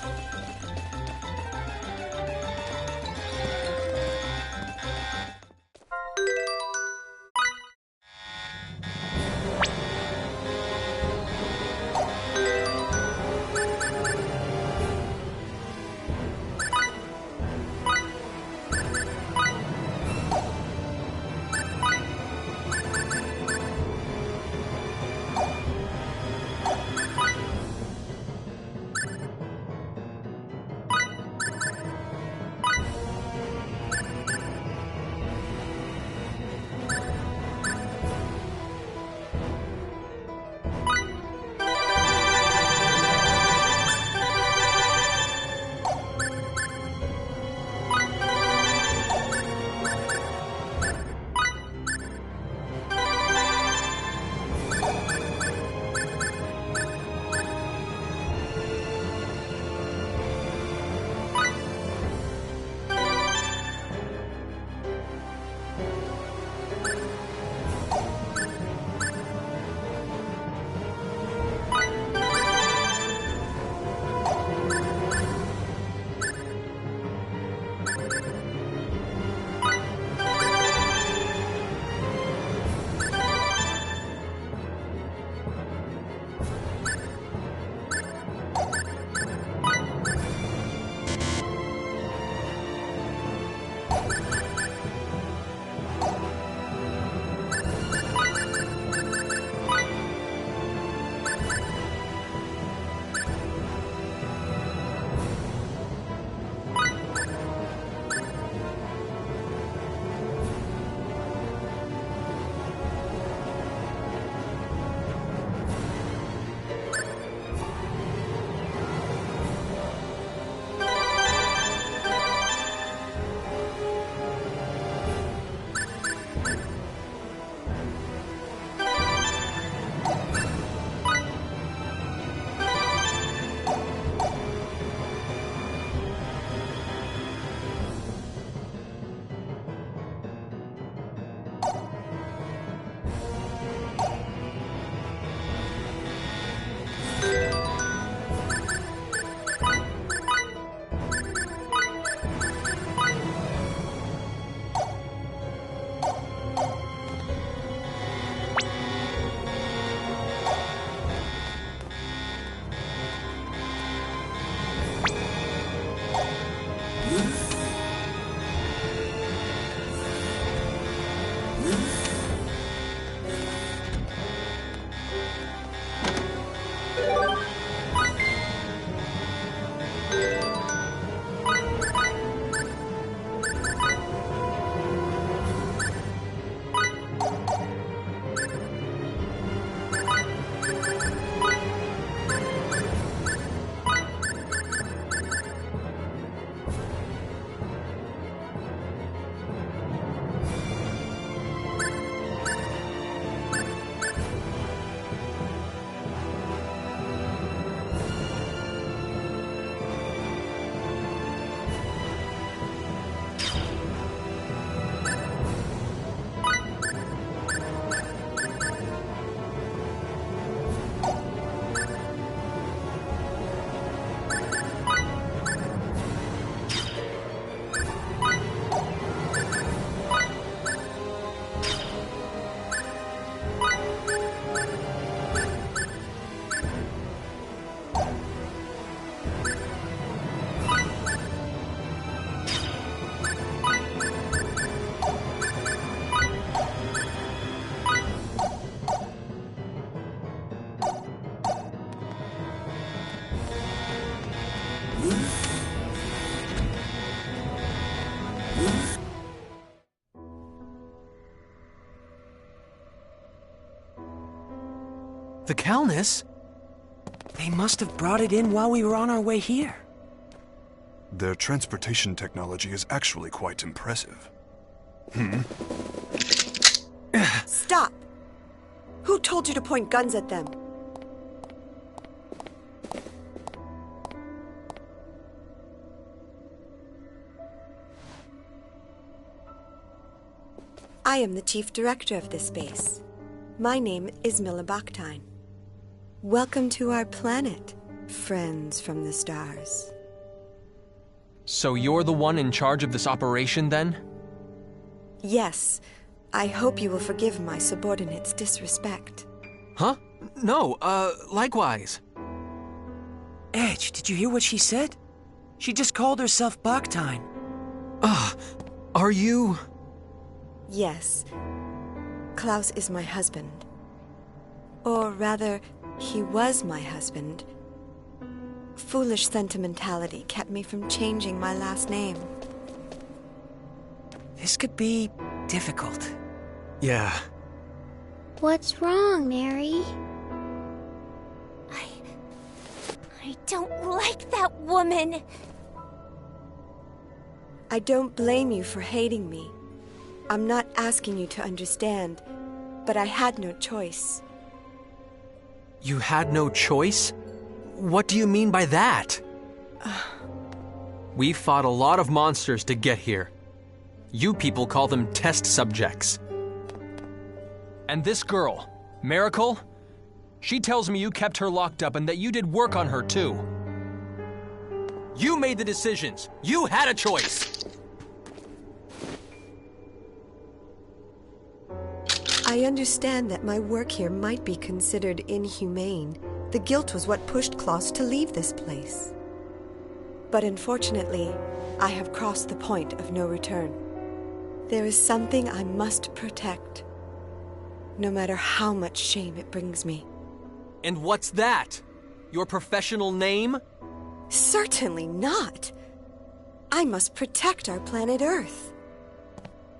The Calnus? They must have brought it in while we were on our way here. Their transportation technology is actually quite impressive. Stop! Who told you to point guns at them? I am the chief director of this base. My name is Mila Bakhtin. Welcome to our planet, friends from the stars. So you're the one in charge of this operation, then? Yes. I hope you will forgive my subordinate's disrespect. Huh? No, likewise. Edge, did you hear what she said? She just called herself Bakhtin. Are you... Yes. Klaus is my husband. Or rather, he was my husband. Foolish sentimentality kept me from changing my last name. This could be difficult. Yeah. What's wrong, Mary? I don't like that woman. I don't blame you for hating me. I'm not asking you to understand, but I had no choice. You had no choice? What do you mean by that? We fought a lot of monsters to get here. You people call them test subjects. And this girl, Miracle, she tells me you kept her locked up and that you did work on her too. You made the decisions. You had a choice. I understand that my work here might be considered inhumane. The guilt was what pushed Klaus to leave this place. But unfortunately, I have crossed the point of no return. There is something I must protect, no matter how much shame it brings me. And what's that? Your professional name? Certainly not. I must protect our planet Earth.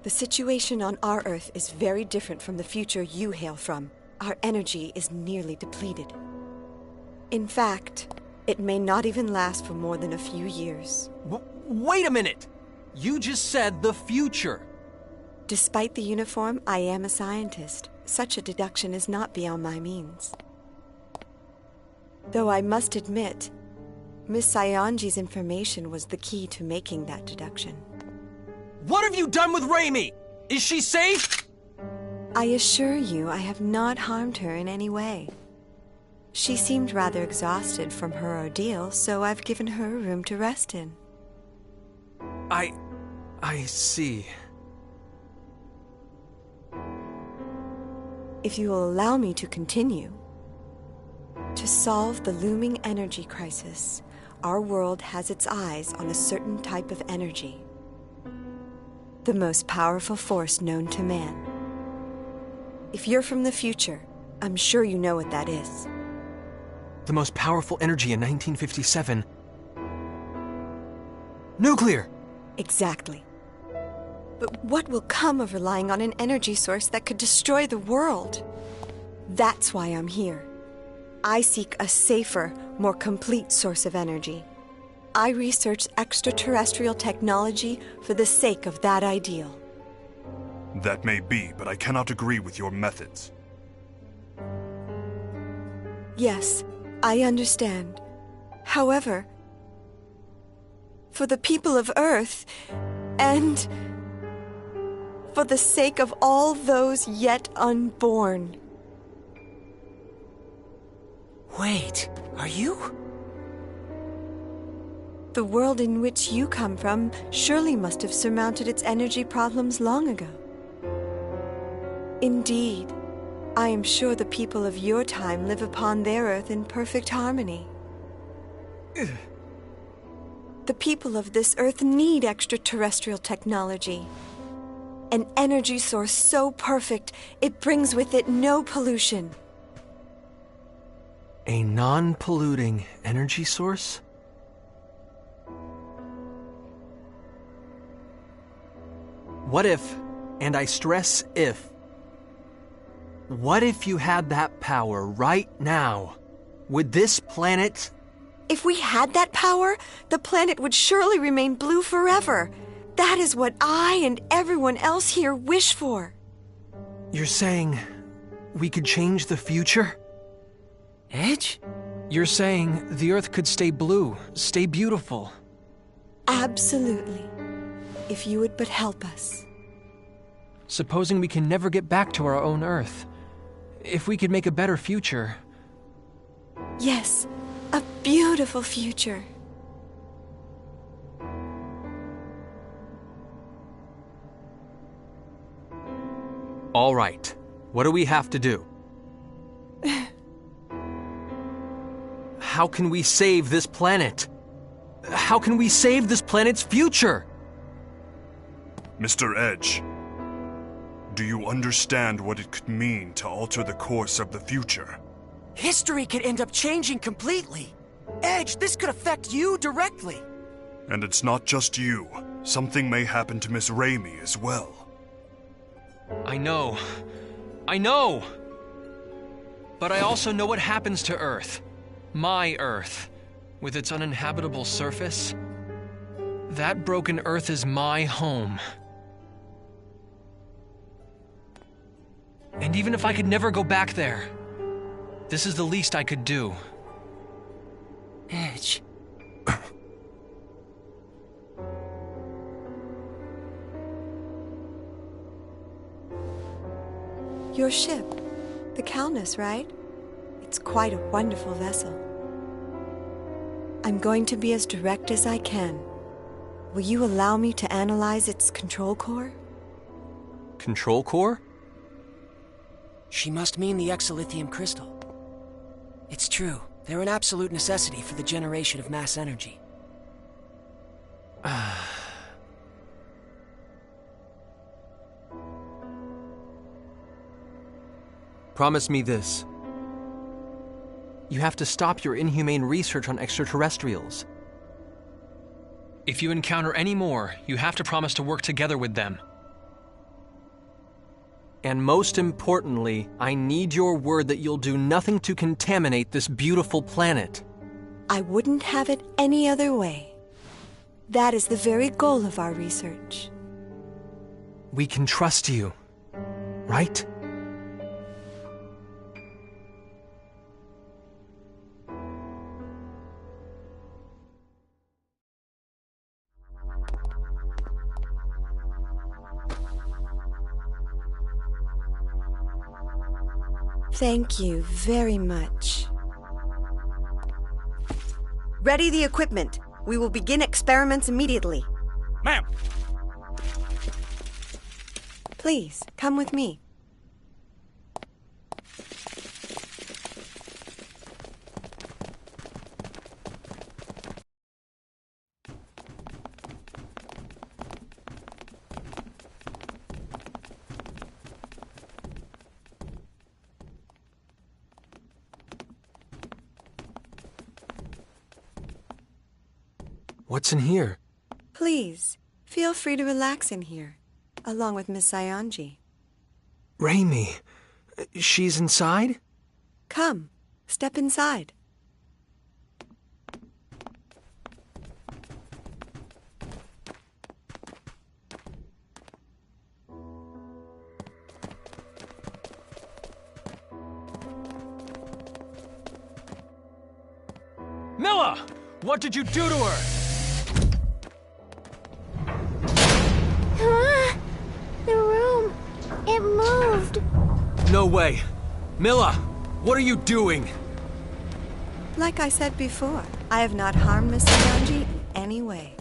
The situation on our Earth is very different from the future you hail from. Our energy is nearly depleted. In fact, it may not even last for more than a few years. Wait a minute! You just said the future. Despite the uniform, I am a scientist. Such a deduction is not beyond my means. Though I must admit, Miss Saionji's information was the key to making that deduction. What have you done with Raimi? Is she safe? I assure you I have not harmed her in any way. She seemed rather exhausted from her ordeal, so I've given her a room to rest in. I see. If you will allow me to continue. To solve the looming energy crisis, our world has its eyes on a certain type of energy. The most powerful force known to man. If you're from the future, I'm sure you know what that is. The most powerful energy in 1957. Nuclear! Exactly. But what will come of relying on an energy source that could destroy the world? That's why I'm here. I seek a safer, more complete source of energy. I research extraterrestrial technology for the sake of that ideal. That may be, but I cannot agree with your methods. Yes, I understand. However, for the people of Earth, and for the sake of all those yet unborn. Wait, are you? The world in which you come from surely must have surmounted its energy problems long ago. Indeed, I am sure the people of your time live upon their Earth in perfect harmony. The people of this Earth need extraterrestrial technology. An energy source so perfect, it brings with it no pollution. A non-polluting energy source? What if, and I stress if, what if you had that power right now? Would this planet... If we had that power, the planet would surely remain blue forever. That is what I and everyone else here wish for. You're saying we could change the future? Edge? You're saying the Earth could stay blue, stay beautiful. Absolutely. If you would but help us. Supposing we can never get back to our own Earth. If we could make a better future. Yes, a beautiful future. All right. What do we have to do? How can we save this planet? How can we save this planet's future? Mr. Edge, do you understand what it could mean to alter the course of the future? History could end up changing completely. Edge, this could affect you directly. And it's not just you. Something may happen to Miss Raimi as well. I know. I know! But I also know what happens to Earth. My Earth. With its uninhabitable surface. That broken Earth is my home. And even if I could never go back there, this is the least I could do. Edge. Your ship, the Calnus, right? It's quite a wonderful vessel. I'm going to be as direct as I can. Will you allow me to analyze its control core? Control core? She must mean the exolithium crystal. It's true. They're an absolute necessity for the generation of mass energy. Promise me this. You have to stop your inhumane research on extraterrestrials. If you encounter any more, you have to promise to work together with them. And most importantly, I need your word that you'll do nothing to contaminate this beautiful planet. I wouldn't have it any other way. That is the very goal of our research. We can trust you, right? Thank you very much. Ready the equipment. We will begin experiments immediately. Ma'am! Please, come with me. What's in here? Please, feel free to relax in here, along with Miss Saionji. Raimi. She's inside? Come, step inside. Milla! What did you do to her? The room. It moved. No way. Milla, what are you doing? Like I said before, I have not harmed Miss Saionji in any way.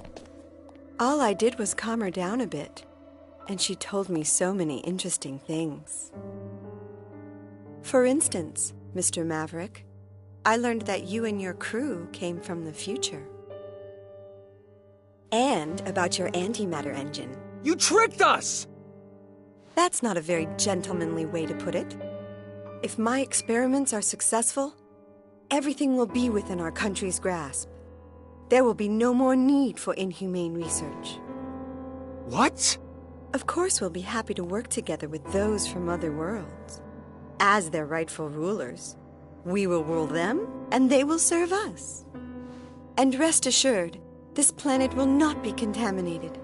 All I did was calm her down a bit, and she told me so many interesting things. For instance, Mr. Maverick, I learned that you and your crew came from the future. And about your antimatter engine. You tricked us! That's not a very gentlemanly way to put it. If my experiments are successful, everything will be within our country's grasp. There will be no more need for inhumane research. What? Of course we'll be happy to work together with those from other worlds. As their rightful rulers, we will rule them, and they will serve us. And rest assured, this planet will not be contaminated.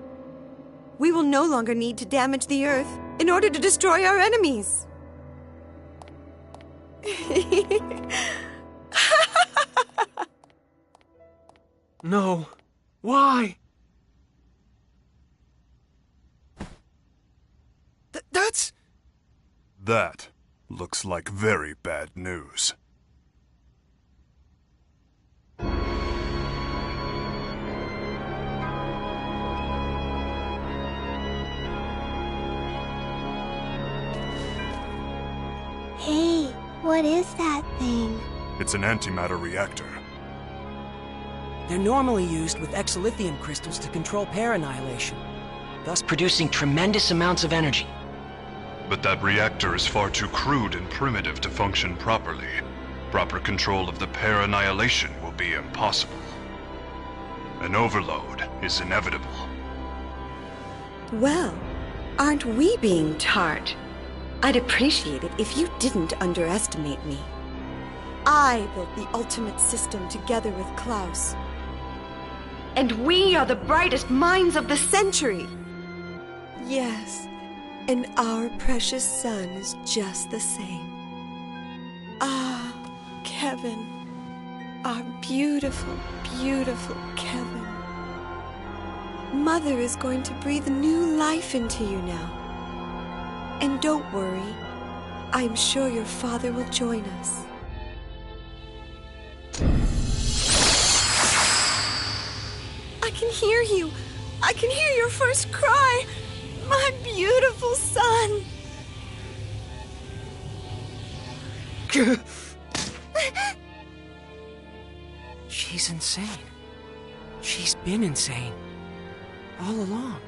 We will no longer need to damage the Earth in order to destroy our enemies. No. Why? That's... That looks like very bad news. Hey, what is that thing? It's an antimatter reactor. They're normally used with exolithium crystals to control pair annihilation, thus producing tremendous amounts of energy. But that reactor is far too crude and primitive to function properly. Proper control of the pair annihilation will be impossible. An overload is inevitable. Well, aren't we being tart? I'd appreciate it if you didn't underestimate me. I built the ultimate system together with Klaus. And we are the brightest minds of the century! Yes, and our precious son is just the same. Ah, Kevin. Our beautiful, beautiful Kevin. Mother is going to breathe new life into you now. And don't worry, I'm sure your father will join us. I can hear you. I can hear your first cry. My beautiful son. She's insane. She's been insane. All along.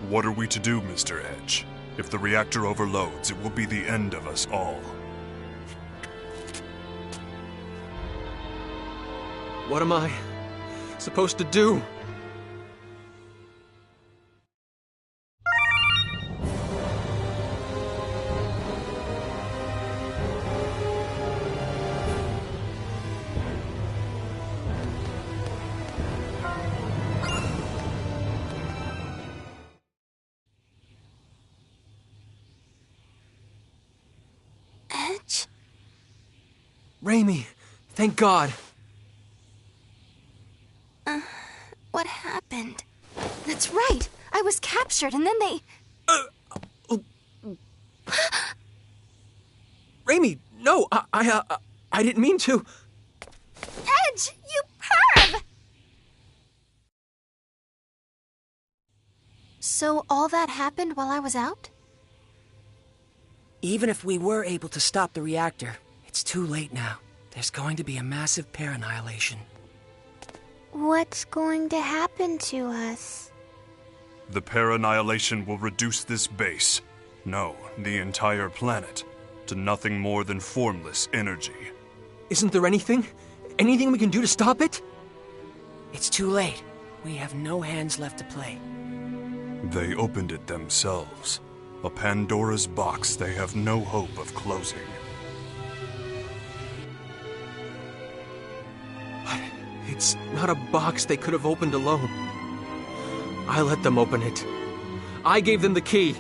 What are we to do, Mr. Edge? If the reactor overloads, it will be the end of us all. What am I supposed to do? Edge? Raimi, thank God. What happened? That's right! I was captured and then they... Raimi, no, I didn't mean to. Edge, you perv! So all that happened while I was out? Even if we were able to stop the reactor, it's too late now. There's going to be a massive pair annihilation. What's going to happen to us? The pair annihilation will reduce this base, no, the entire planet, to nothing more than formless energy. Isn't there anything we can do to stop it? It's too late. We have no hands left to play. They opened it themselves. A Pandora's box they have no hope of closing. But it's not a box they could have opened alone. I let them open it. I gave them the key.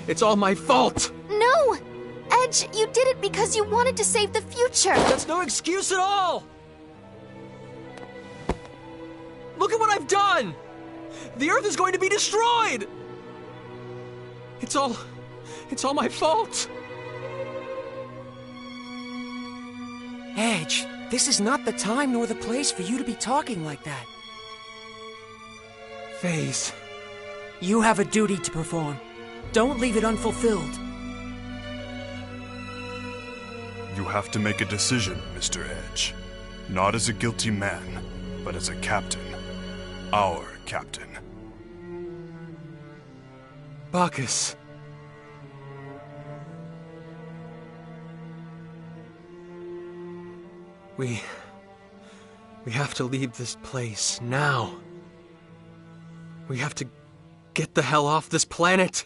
It's all my fault! No! Edge, you did it because you wanted to save the future! That's no excuse at all! Look at what I've done! The Earth is going to be destroyed! It's all my fault! Edge, this is not the time nor the place for you to be talking like that. Phase. You have a duty to perform. Don't leave it unfulfilled. You have to make a decision, Mr. Edge. Not as a guilty man, but as a captain. Our captain. Bacchus. We have to leave this place now. We have to get the hell off this planet.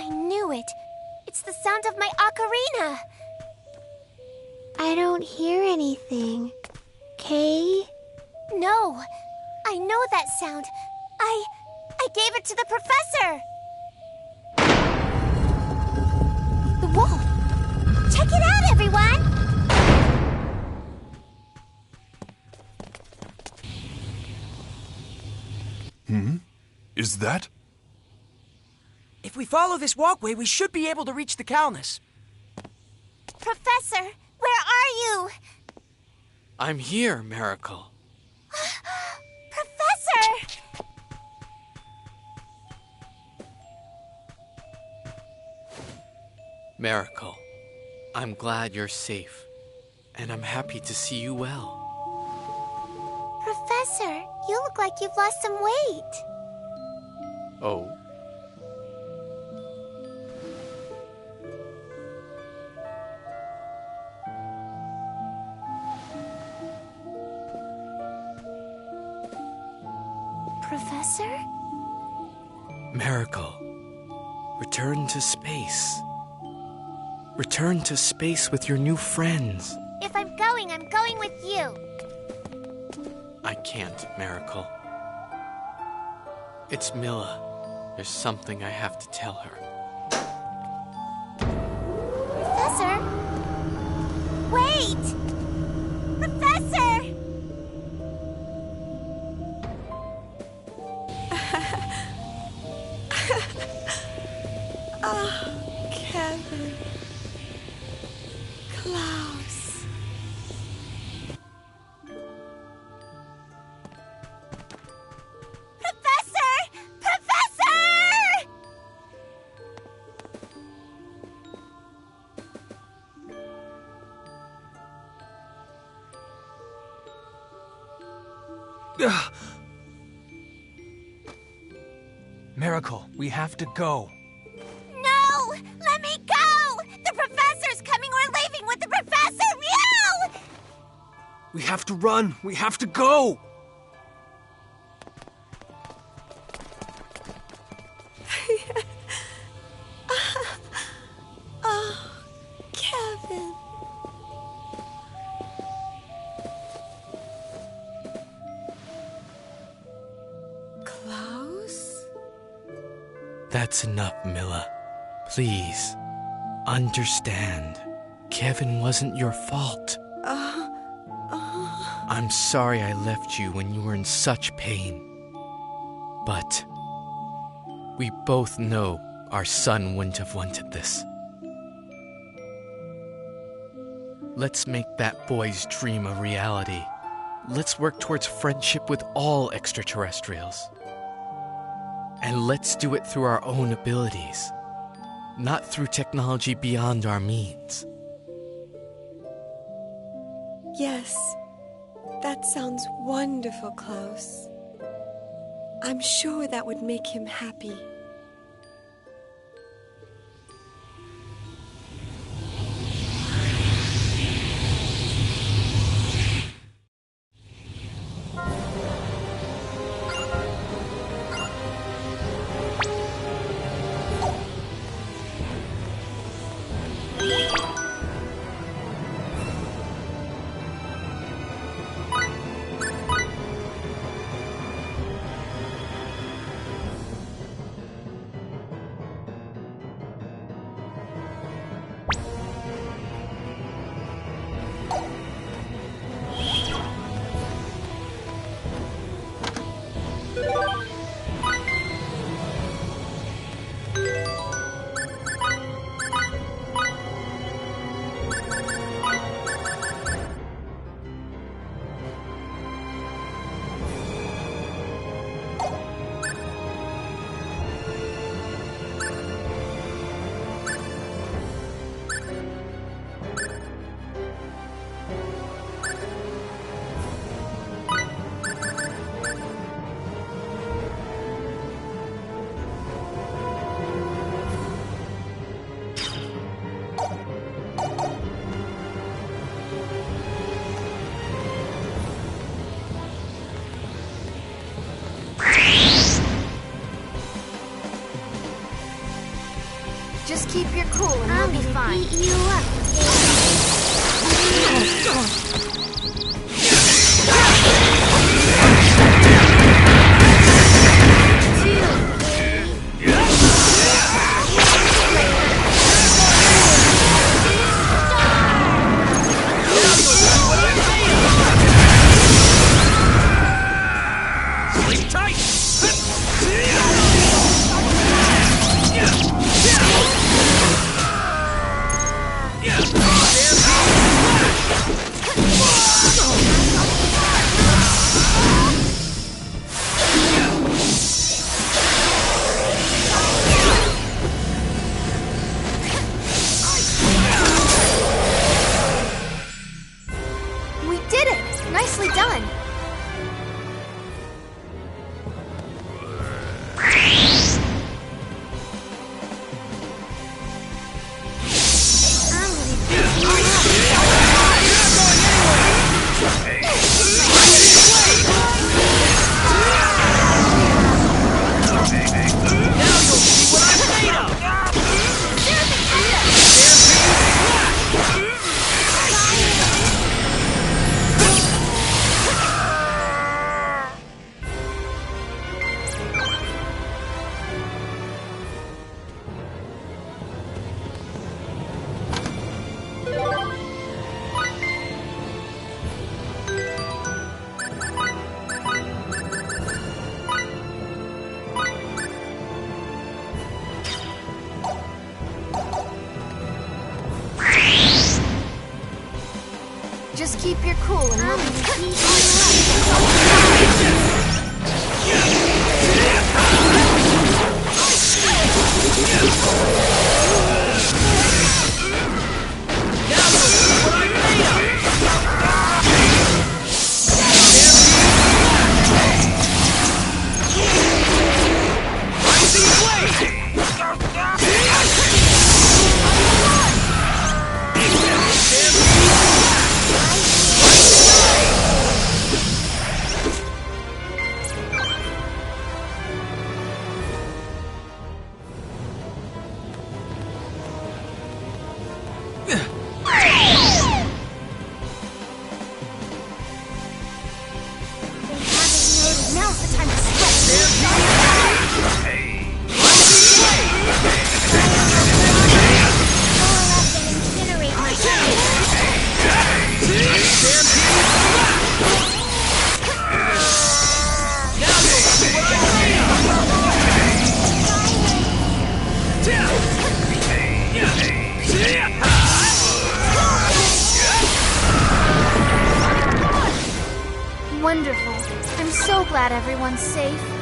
I knew it. It's the sound of my ocarina. I don't hear anything. Kay? No, I know that sound. I gave it to the professor. The wall. Check it out, everyone. Is that? If we follow this walkway, we should be able to reach the Calnus. Professor, where are you? I'm here, Miracle. Professor! Miracle, I'm glad you're safe, and I'm happy to see you well. Professor, you look like you've lost some weight. Oh? Professor? Miracle, return to space. Return to space with your new friends. If I'm going with you. I can't, Miracle. It's Milla. There's something I have to tell her. Professor? Wait! Professor! Oh, Kevin. Klaus. Professor! Professor! Miracle, we have to go. No! Let me go! The professor's coming! We're leaving with the professor! Meow! We have to run. We have to go. Oh, Kevin. Klaus? That's enough, Milla. Please, understand. Kevin wasn't your fault. I'm sorry I left you when you were in such pain. But we both know our son wouldn't have wanted this. Let's make that boy's dream a reality. Let's work towards friendship with all extraterrestrials. And let's do it through our own abilities, not through technology beyond our means. Yes, that sounds wonderful, Klaus. I'm sure that would make him happy. Just keep your cool and we'll be fine. Beat you up. Sleep tight! We did it! Nicely done! Just keep your cool and we'll be glad everyone's safe.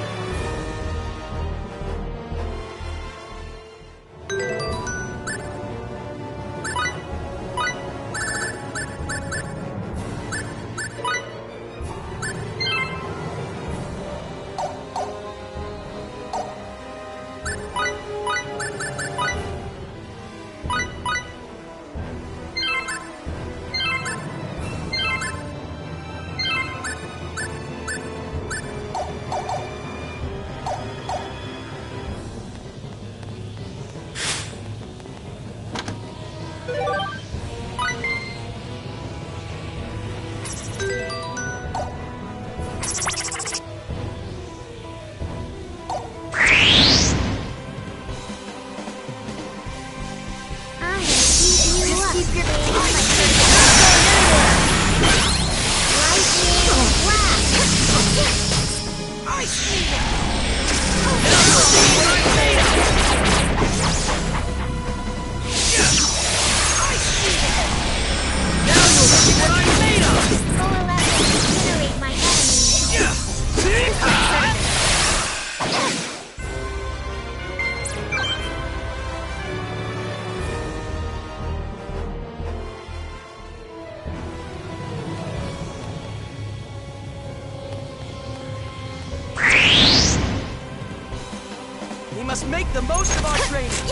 We must make the most of our training. See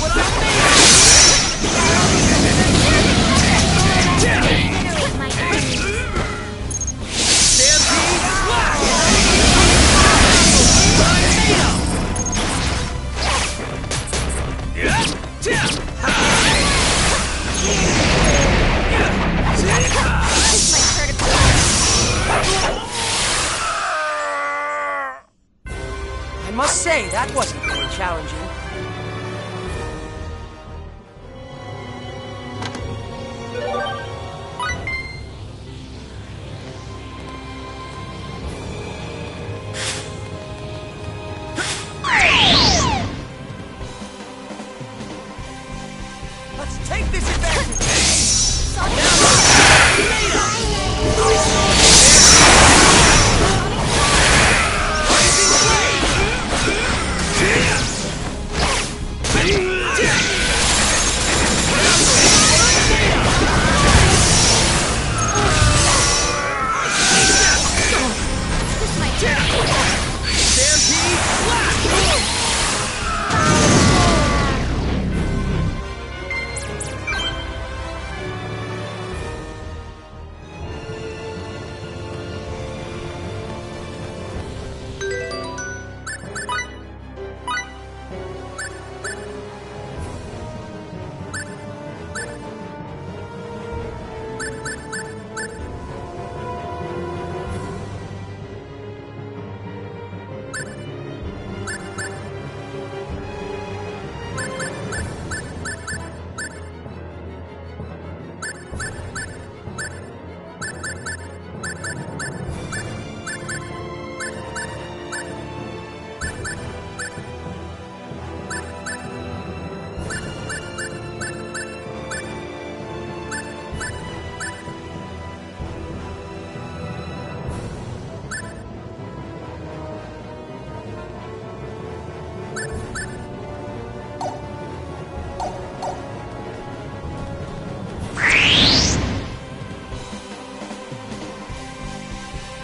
what I I must say, that wasn't very challenging. Let's take this advantage.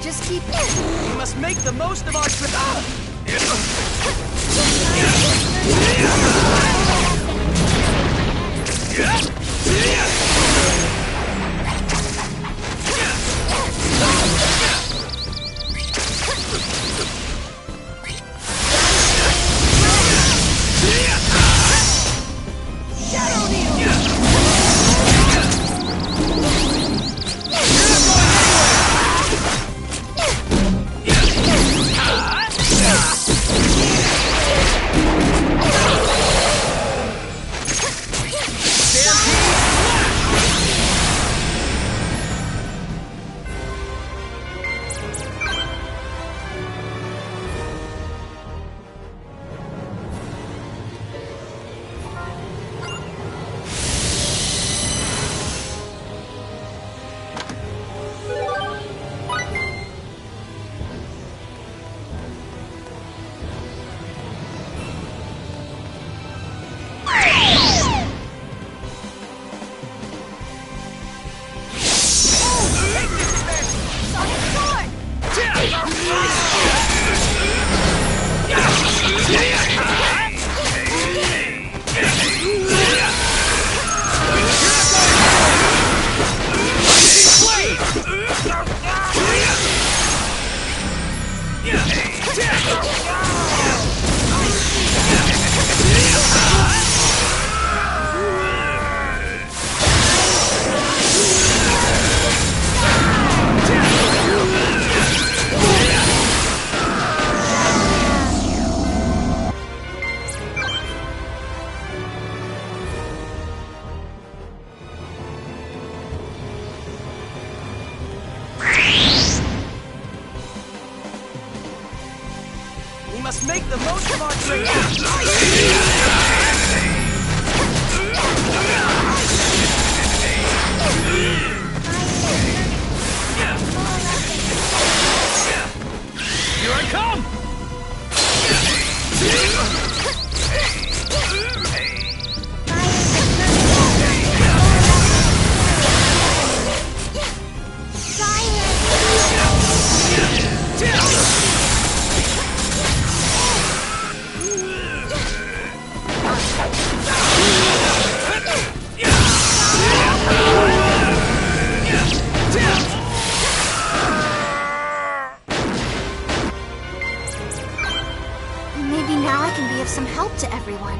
Just keep... We must make the most of our trip. Stampede! We must make the most of our trip. Here I come! Maybe now I can be of some help to everyone.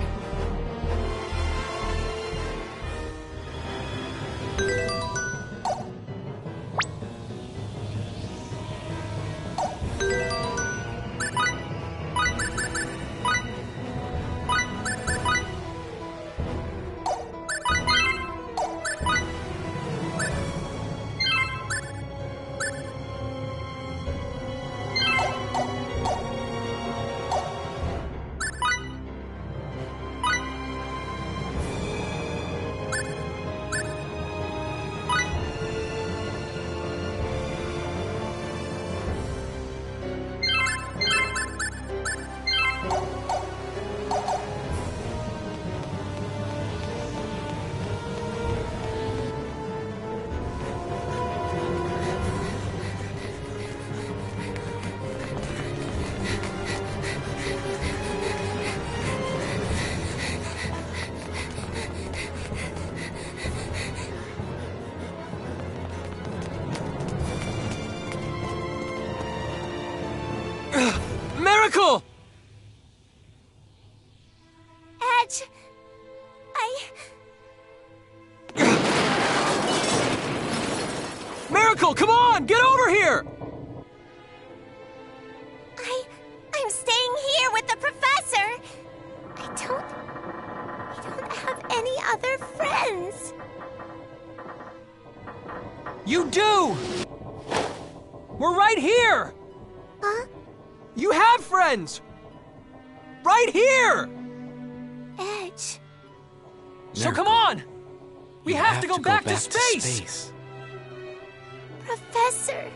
Miracle! Edge... Miracle, come on! Get over here! I'm staying here with the professor! I don't have any other friends. You do! We're right here! Huh? You have friends! Right here! Edge... So come on! We have to go back to space! Professor...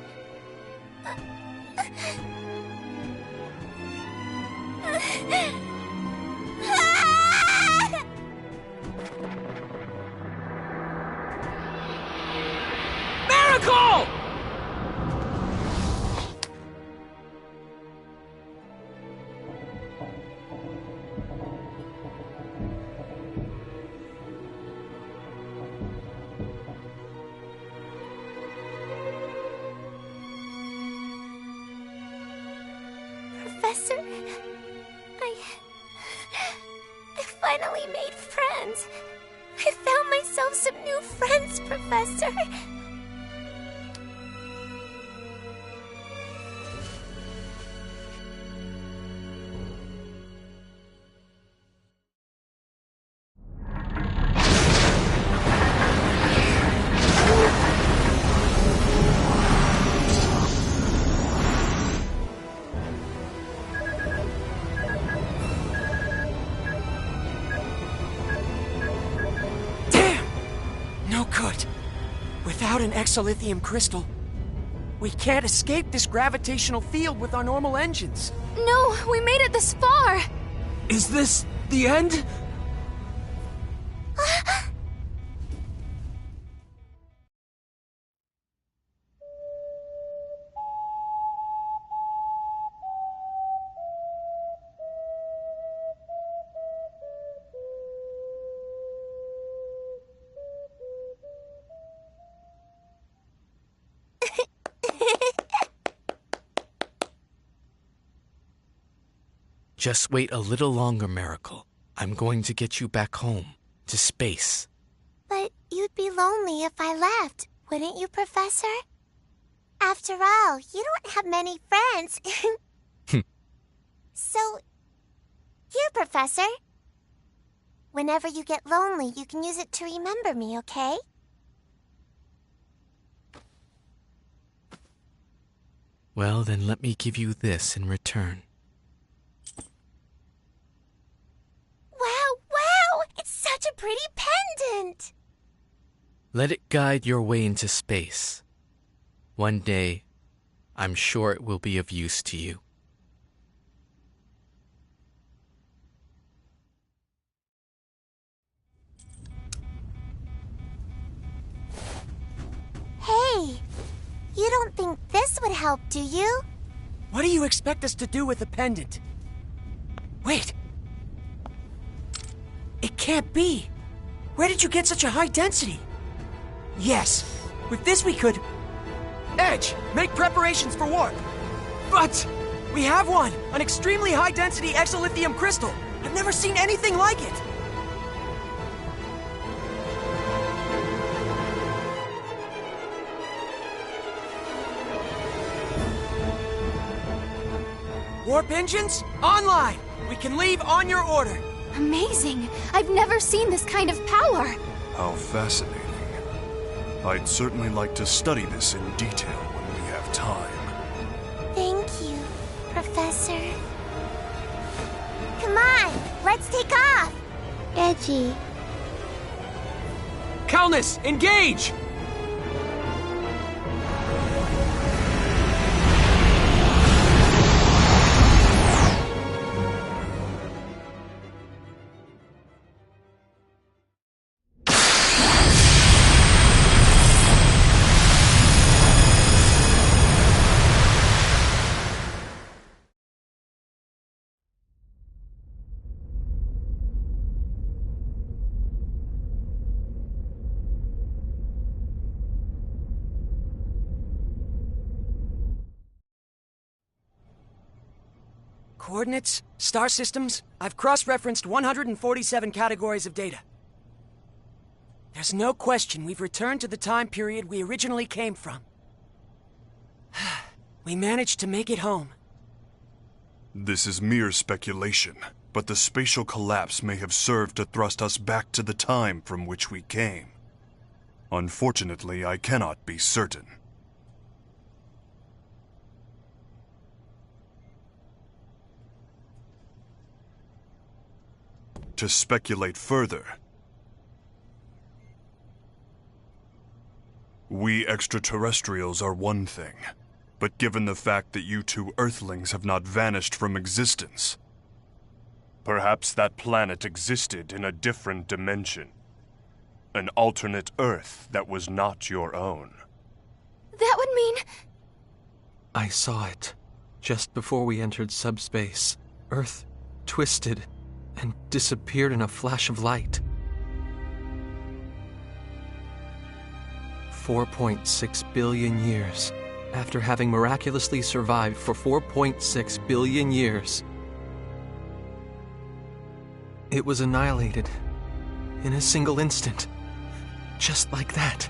Miracle! Professor... I finally made friends. I found myself some new friends, Professor. Without an exolithium crystal, we can't escape this gravitational field with our normal engines. No, we made it this far! Is this the end? Just wait a little longer, Miracle. I'm going to get you back home, to space. But you'd be lonely if I left, wouldn't you, Professor? After all, you don't have many friends. So, here, Professor. Whenever you get lonely, you can use it to remember me, okay? Well, then let me give you this in return. Wow! It's such a pretty pendant! Let it guide your way into space. One day, I'm sure it will be of use to you. Hey, you don't think this would help, do you? What do you expect us to do with the pendant? Wait! It can't be! Where did you get such a high density? Yes, with this we could... Edge, make preparations for warp! But we have one! An extremely high-density exolithium crystal! I've never seen anything like it! Warp engines, online! We can leave on your order! Amazing! I've never seen this kind of power! How fascinating. I'd certainly like to study this in detail when we have time. Thank you, Professor. Come on, let's take off! Edgy. Calnus, engage! Coordinates, star systems, I've cross-referenced 147 categories of data. There's no question we've returned to the time period we originally came from. We managed to make it home. This is mere speculation, but the spatial collapse may have served to thrust us back to the time from which we came. Unfortunately, I cannot be certain. To speculate further, we extraterrestrials are one thing, but given the fact that you two Earthlings have not vanished from existence, perhaps that planet existed in a different dimension. An alternate Earth that was not your own. That would mean... I saw it. Just before we entered subspace, Earth twisted and disappeared in a flash of light. 4.6 billion years. After having miraculously survived for 4.6 billion years, it was annihilated in a single instant. Just like that.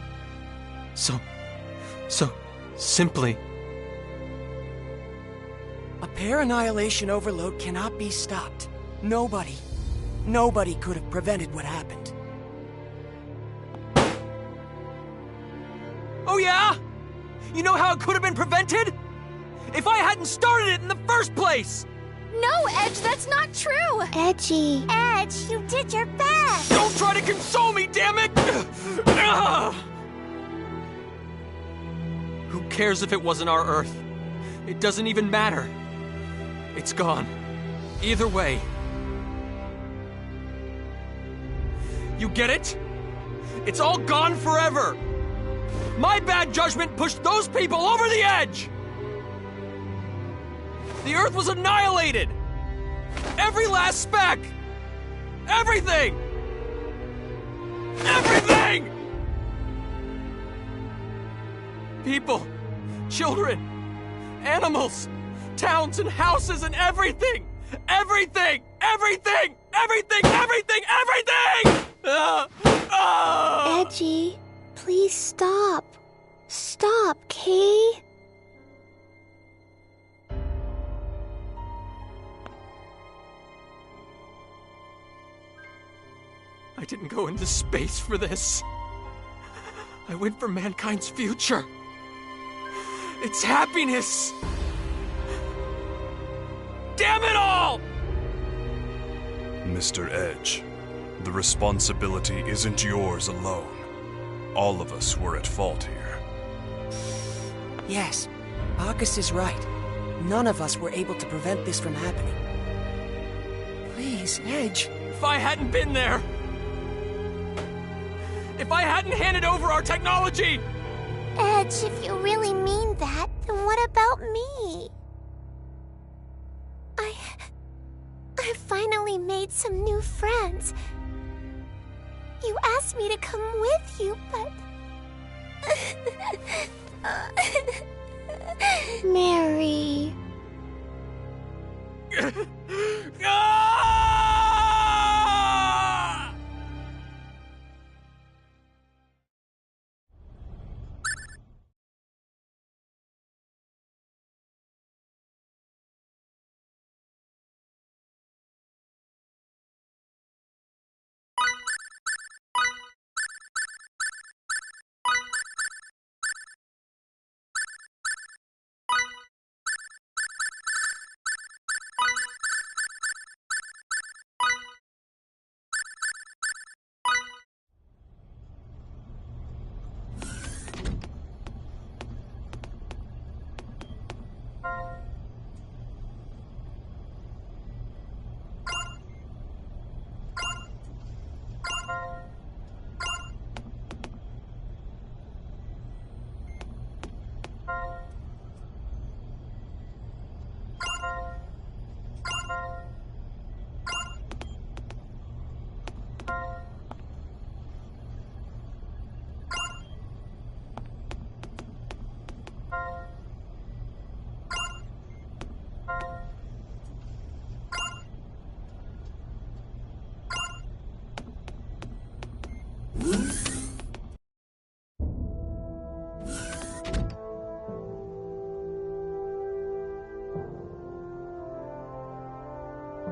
So simply. A pair annihilation overload cannot be stopped. Nobody could have prevented what happened. Oh yeah? You know how it could have been prevented? If I hadn't started it in the first place! No, Edge, that's not true! Edgy. Edge, you did your best! Don't try to console me, damn it! Who cares if it wasn't our Earth? It doesn't even matter. It's gone. Either way. You get it? It's all gone forever! My bad judgment pushed those people over the edge! The Earth was annihilated! Every last speck! Everything! Everything! People, children, animals, towns and houses and everything! Everything! Everything! Everything! Everything! Everything! Edgy, please stop. Stop, Kay. I didn't go into space for this. I went for mankind's future. It's happiness. Damn it all! Mr. Edge, the responsibility isn't yours alone. All of us were at fault here. Yes, Arcus is right. None of us were able to prevent this from happening. Please, Edge. If I hadn't been there... If I hadn't handed over our technology... Edge, if you really mean that, then what about me? I finally made some new friends. You asked me to come with you, but... Mary...